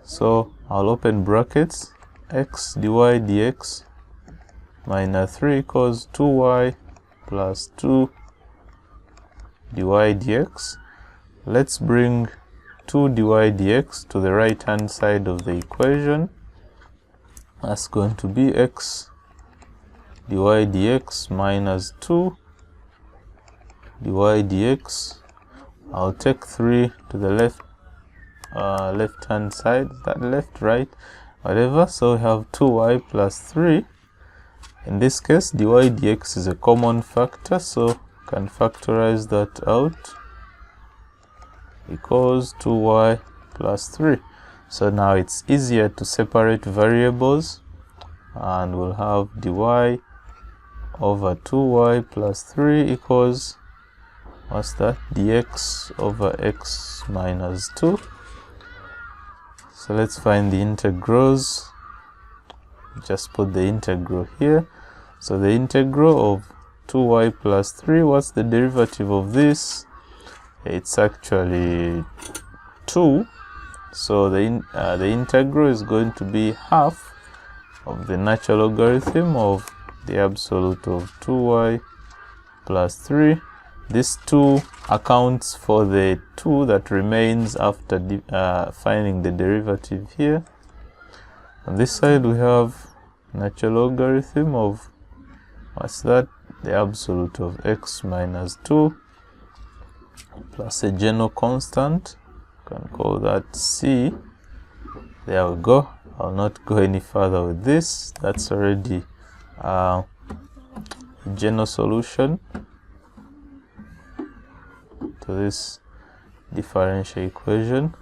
So I'll open brackets, x dy dx minus 3 equals 2y plus 2 dy dx. Let's bring 2 dy dx to the right hand side of the equation. That's going to be x dy dx minus 2 dy dx. I'll take 3 to the left hand side, that left, right, whatever. So we have 2y plus 3. In this case, dy dx is a common factor, so can factorize that out, equals 2y plus 3. So now it's easier to separate variables, and we'll have dy over 2y plus 3 equals, what's that, dx over x minus 2. So let's find the integrals. Just put the integral here. So the integral of 2y plus 3, what's the derivative of this? It's actually 2. So the integral is going to be half of the natural logarithm of the absolute of 2y plus 3. This 2 accounts for the 2 that remains after finding the derivative here. On this side we have natural logarithm of, what's that, the absolute of x minus 2 plus a general constant. You can call that c. There we go. I'll not go any further with this. That's already a general solution to this differential equation.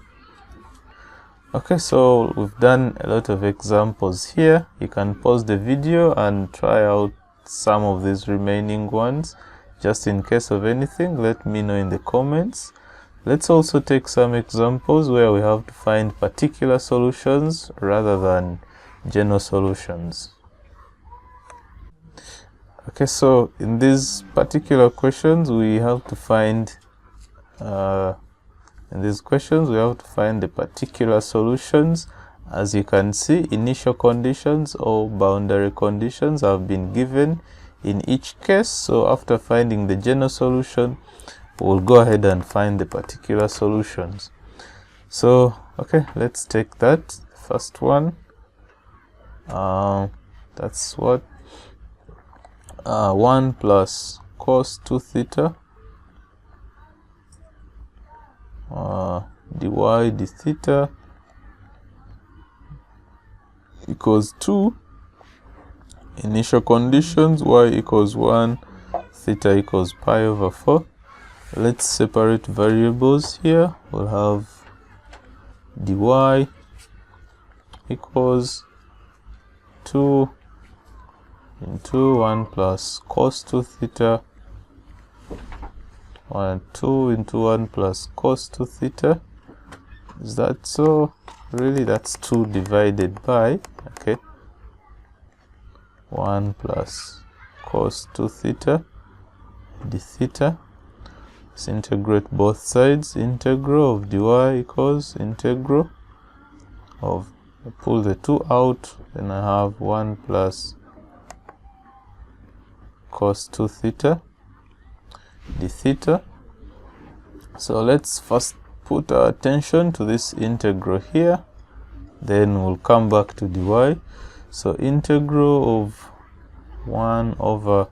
Okay, so we've done a lot of examples here. You can pause the video and try out some of these remaining ones. Just in case of anything, let me know in the comments. Let's also take some examples where we have to find particular solutions rather than general solutions. Okay, so in these particular questions we have to find the particular solutions. As you can see, initial conditions or boundary conditions have been given in each case. So after finding the general solution, we'll go ahead and find the particular solutions. So okay, let's take that first one. That's what 1 plus cos 2 theta dy d theta equals 2. Initial conditions, y equals 1, theta equals pi over 4. Let's separate variables here. We'll have dy equals 2 into 1 plus cos 2 theta, 2 into 1 plus cos 2 theta. Is that so? Really, that's 2 divided by, okay, 1 plus cos 2 theta d theta. Let's integrate both sides. Integral of dy equals integral of, I pull the 2 out, then I have 1 plus cos 2 theta d theta. So let's first put our attention to this integral here, then we'll come back to dy. So integral of 1 over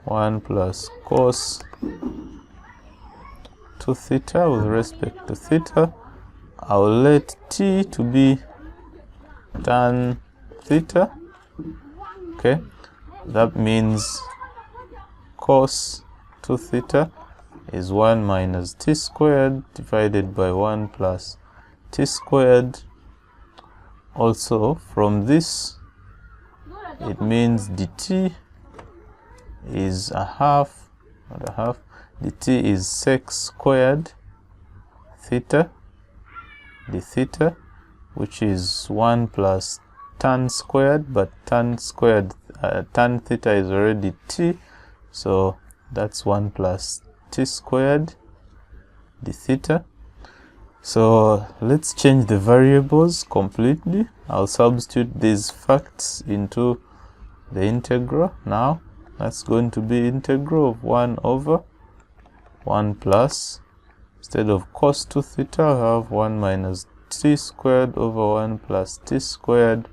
1 plus cos 2 theta with respect to theta. I'll let t to be tan theta. Okay, that means cos 2 theta is 1 minus t squared divided by 1 plus t squared. Also from this it means dt is not a half, dt is sec squared theta d theta, which is 1 plus tan squared, but tan theta is already t, so that's 1 plus t squared d theta. So let's change the variables completely. I'll substitute these facts into the integral. Now that's going to be integral of 1 over 1 plus, instead of cos 2 theta I have 1 minus t squared over 1 plus t squared,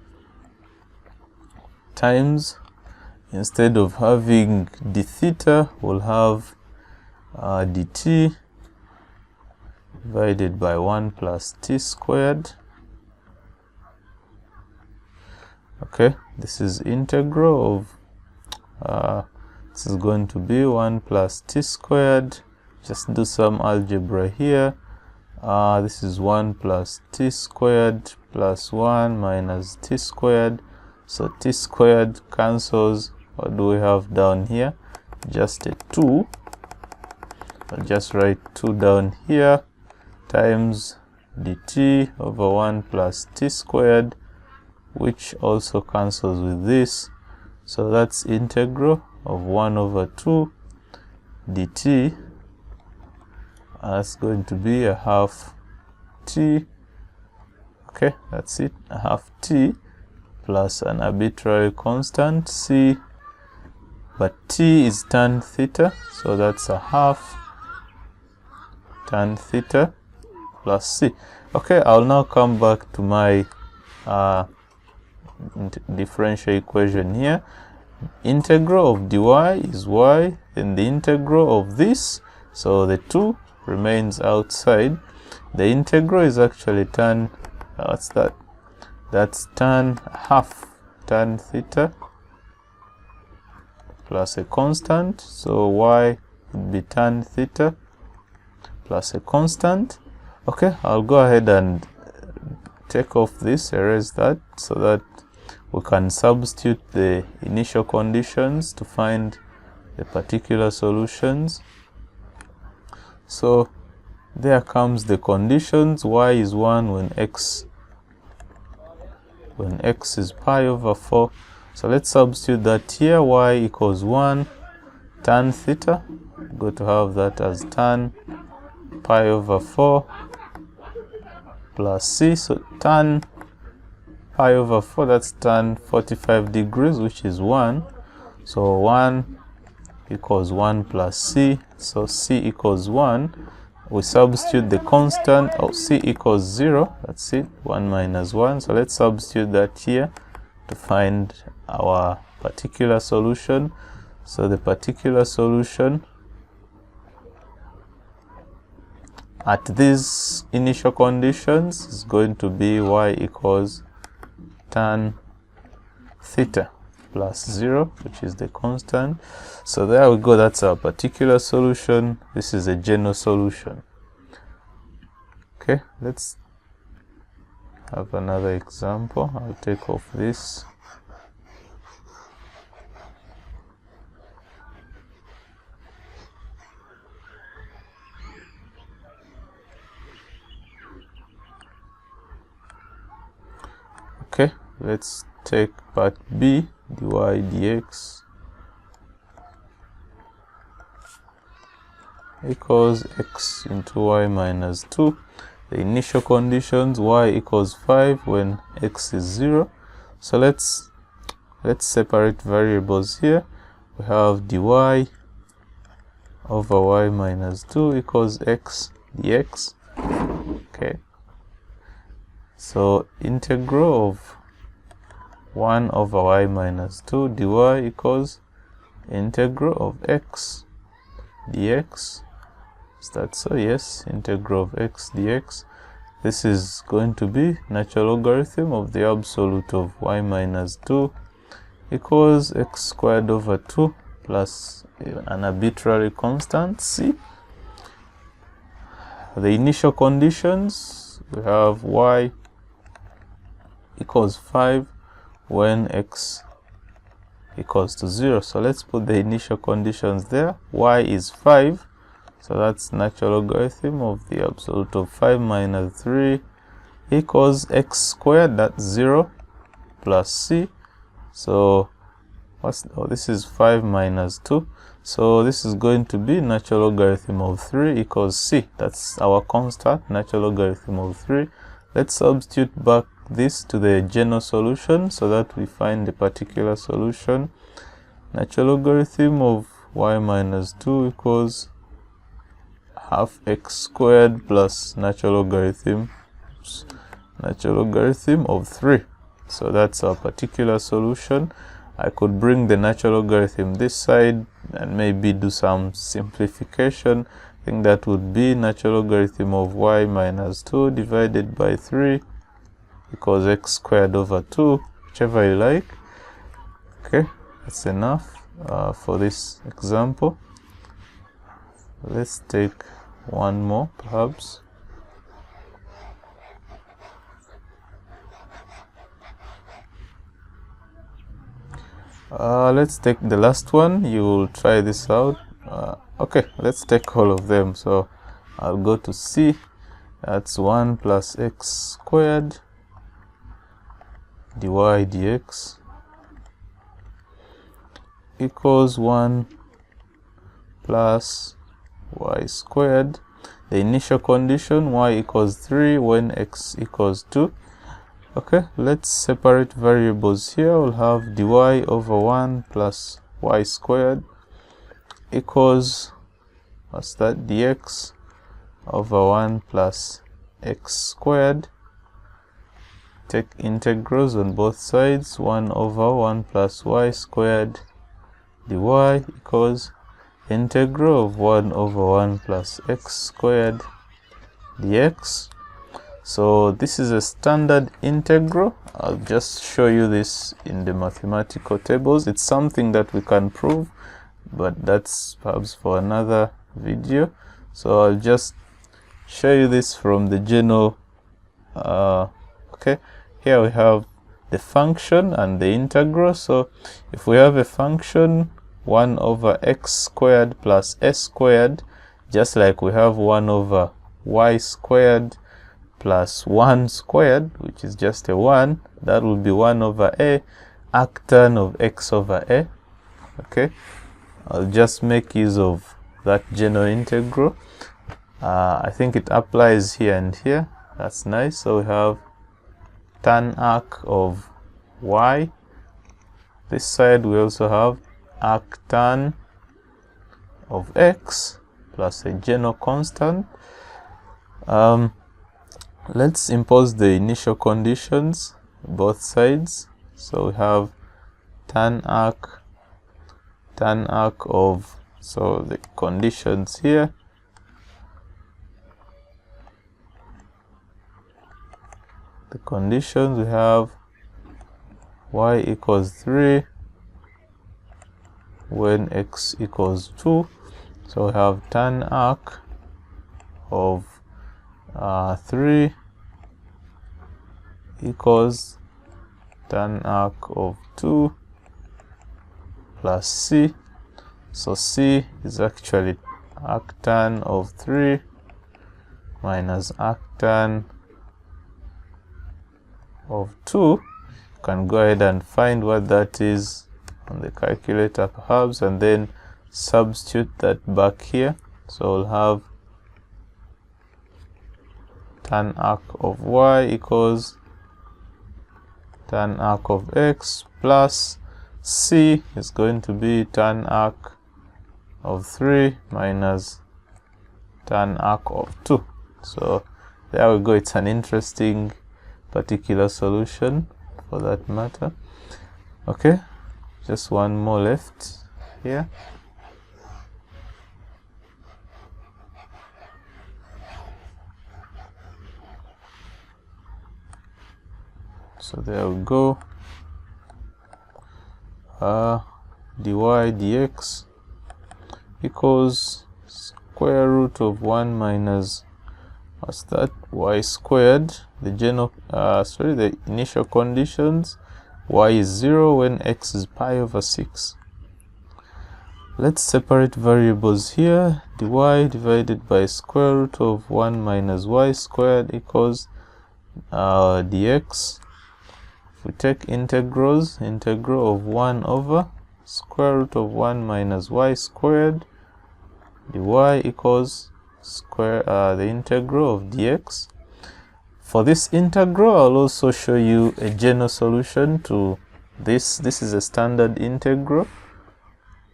times, instead of having d theta we'll have dt divided by 1 plus t squared. Okay, this is integral of this is going to be 1 plus t squared. Just do some algebra here. This is 1 plus t squared plus 1 minus t squared. So t squared cancels. What do we have down here? Just a 2. I'll just write 2 down here, times dt over 1 plus t squared, which also cancels with this. So that's integral of 1 over 2 dt. That's going to be a half t. Okay, that's it, a half t plus an arbitrary constant c, but t is tan theta, so that's a half tan theta plus c. Okay, I'll now come back to my differential equation here. Integral of dy is y, and the integral of this, so the 2 remains outside. The integral is actually tan, what's that? That's tan half tan theta plus a constant, so y would be tan theta plus a constant. Okay, I'll go ahead and take off this, erase that, so that we can substitute the initial conditions to find the particular solutions. So there comes the conditions. Y is 1 when x is pi over 4. So let's substitute that here. Y equals 1 tan theta. I'm going to have that as tan pi over 4 plus c. So tan pi over 4, that's tan 45 degrees, which is 1. So 1 equals 1 plus c. So c equals 1. We substitute the constant, c equals 0. That's it, 1 minus 1. So let's substitute that here to find our particular solution. So the particular solution at these initial conditions is going to be y equals tan theta plus 0, which is the constant. So there we go, that's our particular solution. This is a general solution. Okay, let's have another example. I'll take off this. Okay, let's take part B, dy dx equals x into y minus 2. The initial conditions, y equals 5 when x is 0. So let's separate variables here. We have dy over y minus 2 equals x dx. Okay, so integral of 1 over y minus 2 dy equals integral of x dx. Is that so? Yes, integral of x dx. This is going to be natural logarithm of the absolute of y minus 2 equals x squared over 2 plus an arbitrary constant c. The initial conditions, we have y equals 5 when x equals to 0. So let's put the initial conditions there. Y is 5, so that's natural logarithm of the absolute of 5 minus 3 equals x squared, that's 0, plus c. So this is 5 minus 2. So this is going to be natural logarithm of 3 equals c. That's our constant, natural logarithm of 3. Let's substitute back this to the general solution so that we find the particular solution. Natural logarithm of y minus 2 equals half x squared plus natural logarithm of 3. So that's our particular solution. I could bring the natural logarithm this side and maybe do some simplification. I think that would be natural logarithm of y minus 2 divided by 3 equals x squared over 2, whichever you like. Okay, that's enough for this example. Let's take one more perhaps. Let's take the last one. You will try this out. Okay, let's take all of them. So I'll go to C. That's 1 plus x squared dy dx equals 1 plus y squared. The initial condition, y equals 3 when x equals 2. Okay, let's separate variables here. We'll have dy over 1 plus y squared equals, what's that, dx over 1 plus x squared. Take integrals on both sides. 1 over 1 plus y squared dy equals integral of 1 over 1 plus x squared dx. So this is a standard integral. I'll just show you this in the mathematical tables. It's something that we can prove, but that's perhaps for another video. So I'll just show you this from the general. Okay, here we have the function and the integral. So if we have a function 1 over x squared plus s squared, just like we have 1 over y squared plus 1 squared, which is just a 1, that will be 1 over a arctan of x over a. Okay, I'll just make use of that general integral. I think it applies here and here. That's nice. So we have tan arc of y. This side we also have arctan of x plus a general constant. Let's impose the initial conditions both sides. So we have tan arc of, so the conditions here, the conditions we have y equals 3 when x equals 2. So we have tan arc of 3 equals tan arc of 2 plus c. So c is actually arctan of 3 minus arctan of 2. You can go ahead and find what that is on the calculator perhaps, and then substitute that back here. So we'll have tan arc of y equals tan arc of x plus c is going to be tan arc of 3 minus tan arc of 2. So there we go. It's an interesting particular solution for that matter. Okay, just one more left here. So there we go. Dy dx equals square root of 1 minus, what's that, y squared. The general, the initial conditions, y is 0 when x is pi over 6. Let's separate variables here. Dy divided by square root of 1 minus y squared equals dx. If we take integrals, integral of 1 over square root of 1 minus y squared dy equals the integral of dx. For this integral, I'll also show you a general solution to this. This is a standard integral.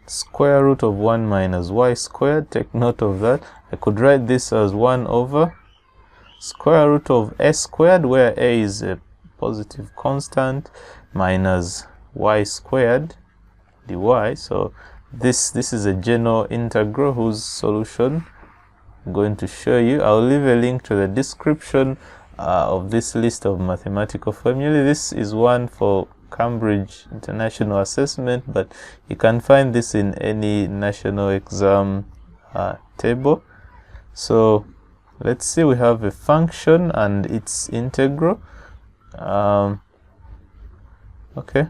Square root of 1 minus y squared, take note of that. I could write this as 1 over square root of a squared, where a is a positive constant, minus y squared dy. So this is a general integral whose solution I'm going to show you. I'll leave a link to the description of this list of mathematical formulae. This is one for Cambridge International Assessment, but you can find this in any national exam table. So let's see, we have a function and its integral. Okay,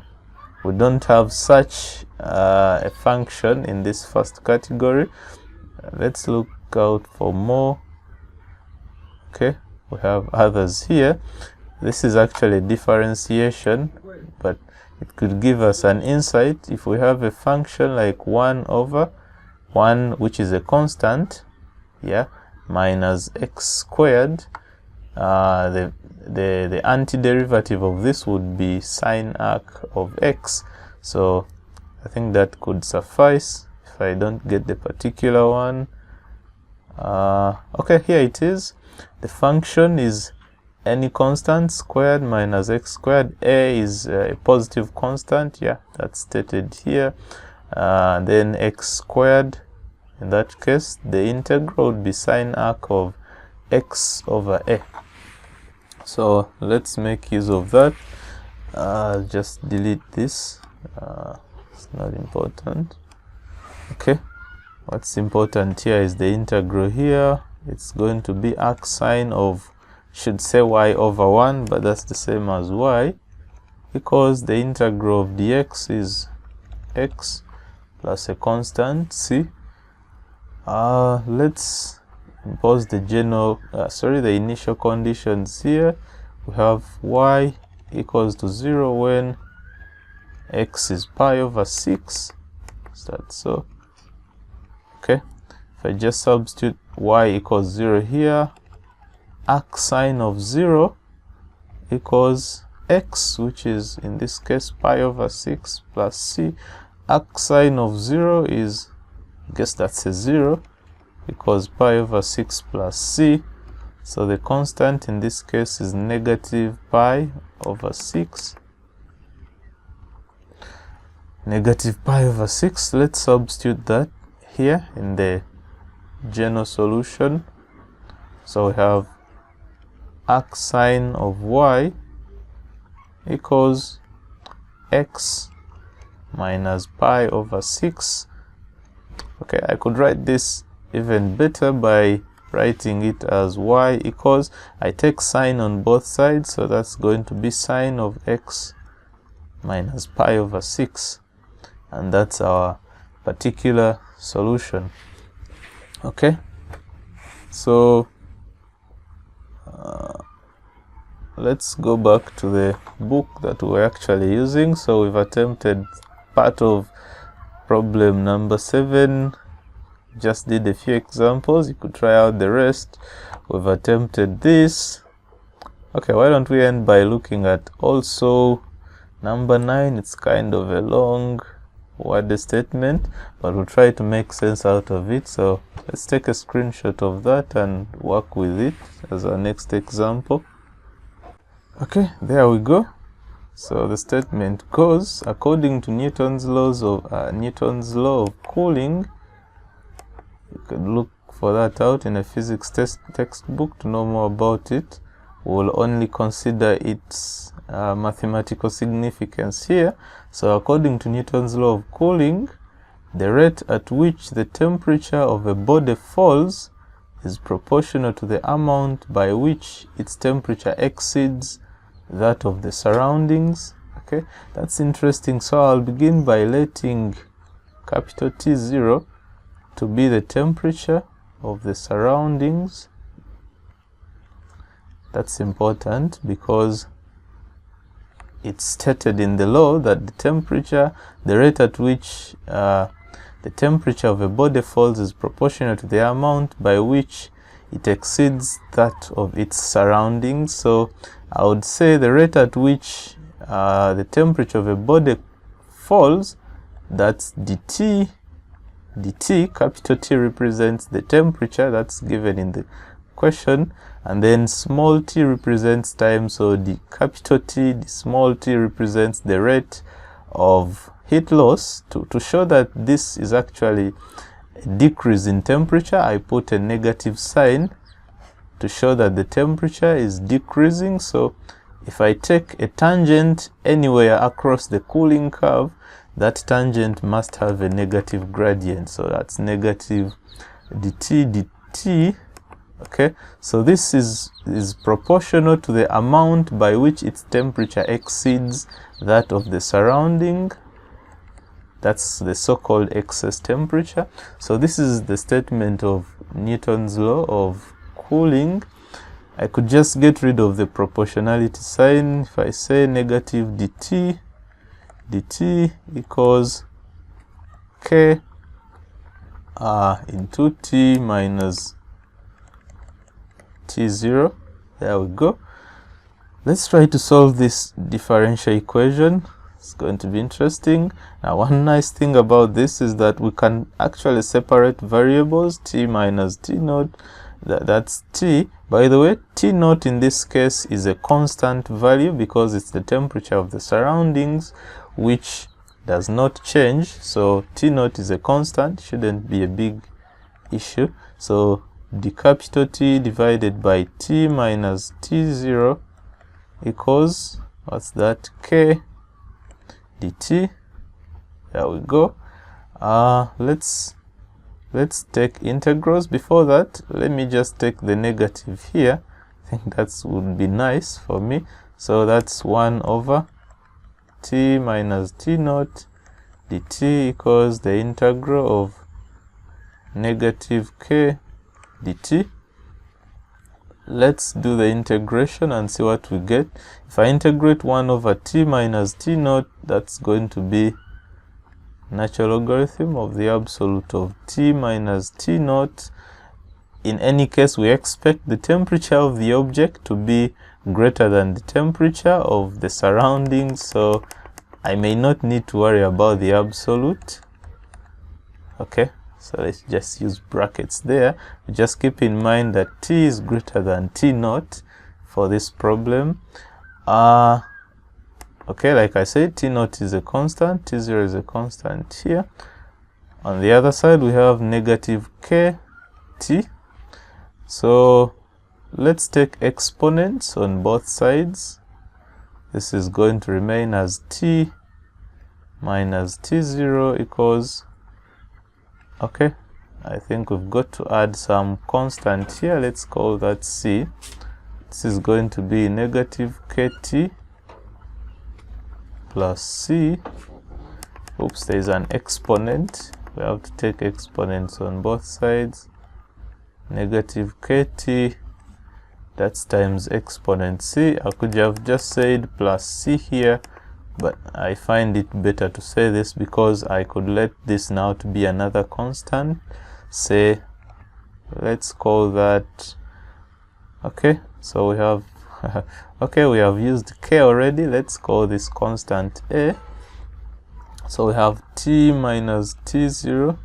we don't have such a function in this first category. Let's look out for more. Okay, we have others here. This is actually differentiation, but it could give us an insight. If we have a function like 1 over 1, which is a constant, yeah, minus x squared, the antiderivative of this would be sine arc of x. So I think that could suffice if I don't get the particular one. Okay, here it is. The function is any constant squared minus x squared. A is a positive constant, yeah, that's stated here. Then x squared, in that case the integral would be sine arc of x over a. So let's make use of that. Just delete this, it's not important. Okay, what's important here is the integral here. It's going to be arc sine of, should say y over 1, but that's the same as y, because the integral of dx is x plus a constant c. Let's impose the the initial conditions here. We have y equals to 0 when x is pi over 6. Is that so? Okay, if I just substitute y equals 0 here, arc sine of 0 equals x, which is in this case pi over 6 plus c. Arc sine of 0 is, I guess that's a 0, equals pi over 6 plus c. So the constant in this case is negative pi over 6. Negative pi over 6. Let's substitute that here in the general solution. So we have arc sine of y equals x minus pi over 6. Okay, I could write this even better by writing it as y equals, I take sine on both sides, so that's going to be sine of x minus pi over 6, and that's our particular solution. Okay, so let's go back to the book that we're actually using. So we've attempted part of problem number 7, just did a few examples. You could try out the rest. We've attempted this. Okay, why don't we end by looking at also number 9. It's kind of a long word statement, but we'll try to make sense out of it. So let's take a screenshot of that and work with it as our next example. Okay, there we go. So the statement goes, according to Newton's law of cooling. You can look for that out in a physics textbook to know more about it. We'll only consider its mathematical significance here. So according to Newton's law of cooling, the rate at which the temperature of a body falls is proportional to the amount by which its temperature exceeds that of the surroundings. Okay, that's interesting. So I'll begin by letting capital T0 to be the temperature of the surroundings. That's important because it's stated in the law that the temperature, the rate at which the temperature of a body falls is proportional to the amount by which it exceeds that of its surroundings. So I would say the rate at which the temperature of a body falls, that's dt. dt, capital T represents the temperature that's given in the question, and then small t represents time. So the capital T, the small t represents the rate of heat loss. To show that this is actually a decrease in temperature, I put a negative sign to show that the temperature is decreasing. So if I take a tangent anywhere across the cooling curve, that tangent must have a negative gradient. So that's negative dt dt Okay, so this is proportional to the amount by which its temperature exceeds that of the surrounding. That's the so-called excess temperature. So this is the statement of Newton's law of cooling. I could just get rid of the proportionality sign. If I say negative dt equals k into T minus T0. There we go. Let's try to solve this differential equation. It's going to be interesting. Now, one nice thing about this is that we can actually separate variables, T minus T naught. That's T. By the way, T naught in this case is a constant value because it's the temperature of the surroundings, which does not change. So T naught is a constant, shouldn't be a big issue. So d capital T divided by T minus T0 equals, what's that, K dt. There we go. Let's take integrals. Before that, let me just take the negative here. I think that would be nice for me. So that's 1 over T minus T naught dt equals the integral of negative K dt. Let's do the integration and see what we get. If I integrate 1 over T minus T naught, that's going to be natural logarithm of the absolute of T minus T naught. In any case, we expect the temperature of the object to be greater than the temperature of the surroundings, so I may not need to worry about the absolute. Okay, so let's just use brackets there. Just keep in mind that T is greater than T naught for this problem. Okay, like I said, T naught is a constant, T0 is a constant here. On the other side, we have negative KT. So let's take exponents on both sides. This is going to remain as T minus T0 equals, okay, I think we've got to add some constant here. Let's call that C. This is going to be negative KT plus C. Oops, there's an exponent. We have to take exponents on both sides. Negative KT, that's times exponent C. I could have just said plus C here, but I find it better to say this because I could let this now to be another constant. Say, let's call that, okay, so we have okay, we have used K already. Let's call this constant A. So we have T minus T0,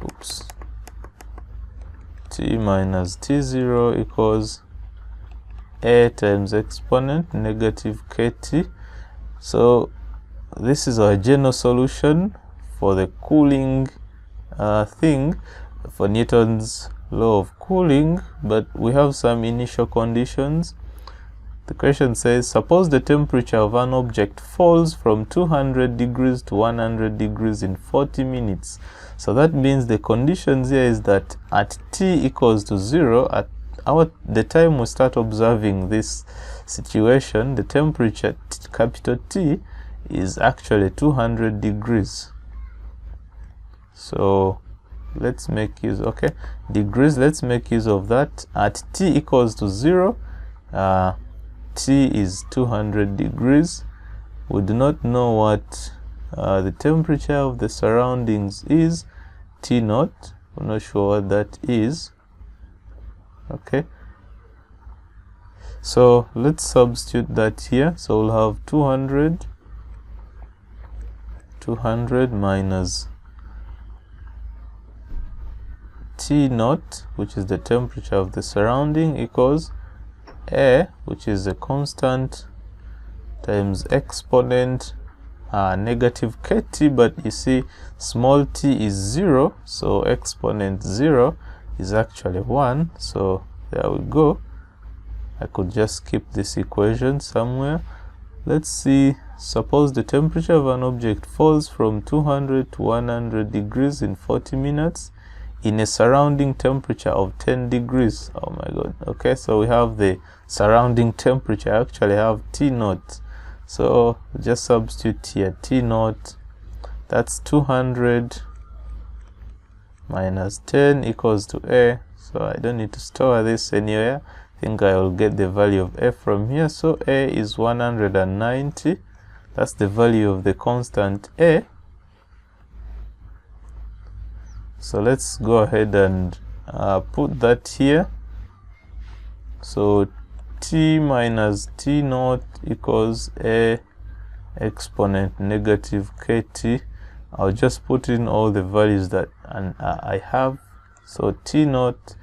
oops, T minus T0 equals A times exponent negative KT. So this is our general solution for the cooling thing, for Newton's law of cooling, but we have some initial conditions. The question says, suppose the temperature of an object falls from 200 degrees to 100 degrees in 40 minutes. So that means the conditions here is that at T equals to 0, at the time we start observing this situation, the temperature capital T is actually 200 degrees. So let's make use, okay, degrees, let's make use of that. At T equals to 0, T is 200 degrees. We do not know what the temperature of the surroundings is, T naught. We're not sure what that is. Okay, so let's substitute that here. So we'll have 200 minus T naught, which is the temperature of the surrounding, equals A, which is a constant, times exponent negative KT, but you see small t is 0, so exponent 0 is actually 1. So there we go. I could just keep this equation somewhere. Let's see, suppose the temperature of an object falls from 200 to 100 degrees in 40 minutes. in a surrounding temperature of 10 degrees. Oh my god. Okay, so we have the surrounding temperature. I actually have T naught, so just substitute here T naught. That's 200 minus 10 equals to A. So I don't need to store this anywhere. I think I will get the value of A from here. So A is 190. That's the value of the constant A. So let's go ahead and put that here. So T minus T naught equals A exponent negative KT. I'll just put in all the values that I have. So T naught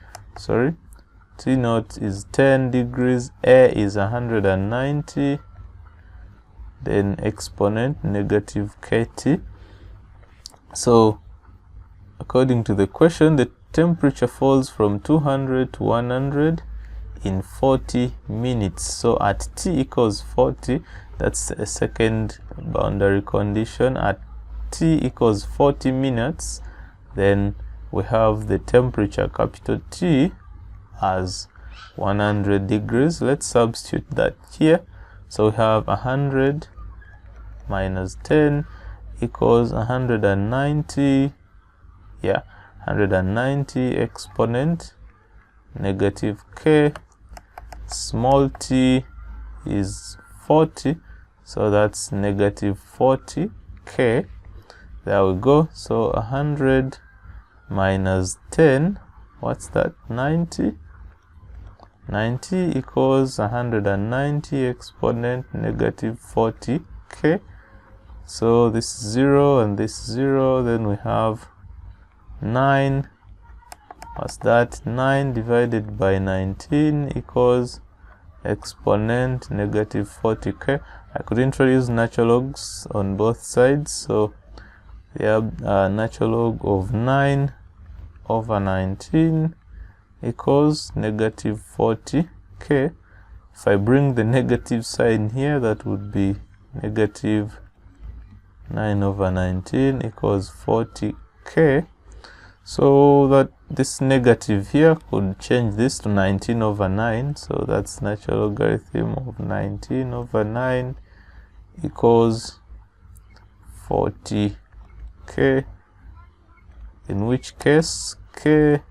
is 10 degrees, A is 190, then exponent negative KT. So according to the question, the temperature falls from 200 to 100 in 40 minutes. So at T equals 40, that's a second boundary condition. At T equals 40 minutes, then we have the temperature capital T as 100 degrees. Let's substitute that here. So we have 100 minus 10 equals 190. Yeah, 190 exponent negative K, small t is 40, so that's negative 40 K. There we go. So 100 minus 10, what's that? 90. 90 equals 190 exponent negative 40 K. So this 0 and this 0, then we have 9. What's that? 9 divided by 19 equals exponent negative 40K. I could introduce natural logs on both sides, so we have natural log of 9 over 19 equals negative 40K. If I bring the negative sign here, that would be negative 9 over 19 equals 40K. So that this negative here could change this to 19 over 9. So that's natural logarithm of 19 over 9 equals 40K. In which case, K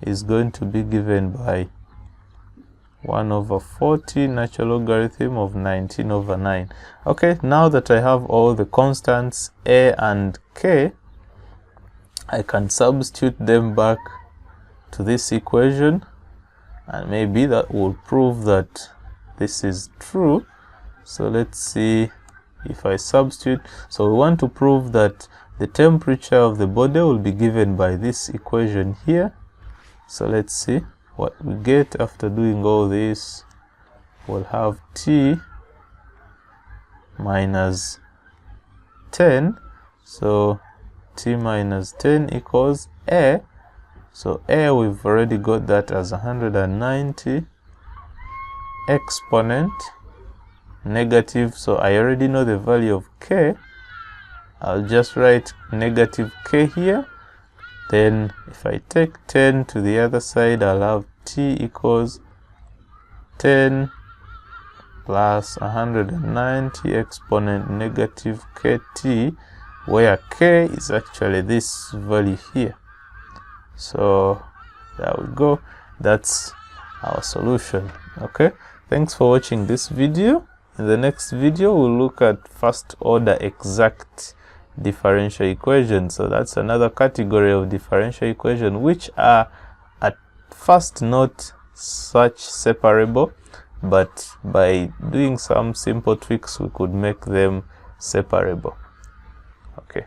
is going to be given by 1 over 40 natural logarithm of 19 over 9. Okay, now that I have all the constants A and K, I can substitute them back to this equation, and maybe that will prove that this is true. So let's see if I substitute. So we want to prove that the temperature of the body will be given by this equation here. So let's see what we get after doing all this. We'll have T minus 10. So T minus 10 equals A. So A, we've already got that as 190 exponent negative. So I already know the value of K. I'll just write negative K here. Then if I take 10 to the other side, I'll have T equals 10 plus 190 exponent negative KT, where K is actually this value here. So there we go. That's our solution. Okay, thanks for watching this video. In the next video, we'll look at first order exact differential equations. So that's another category of differential equation which are at first not such separable, but by doing some simple tricks we could make them separable. Okay.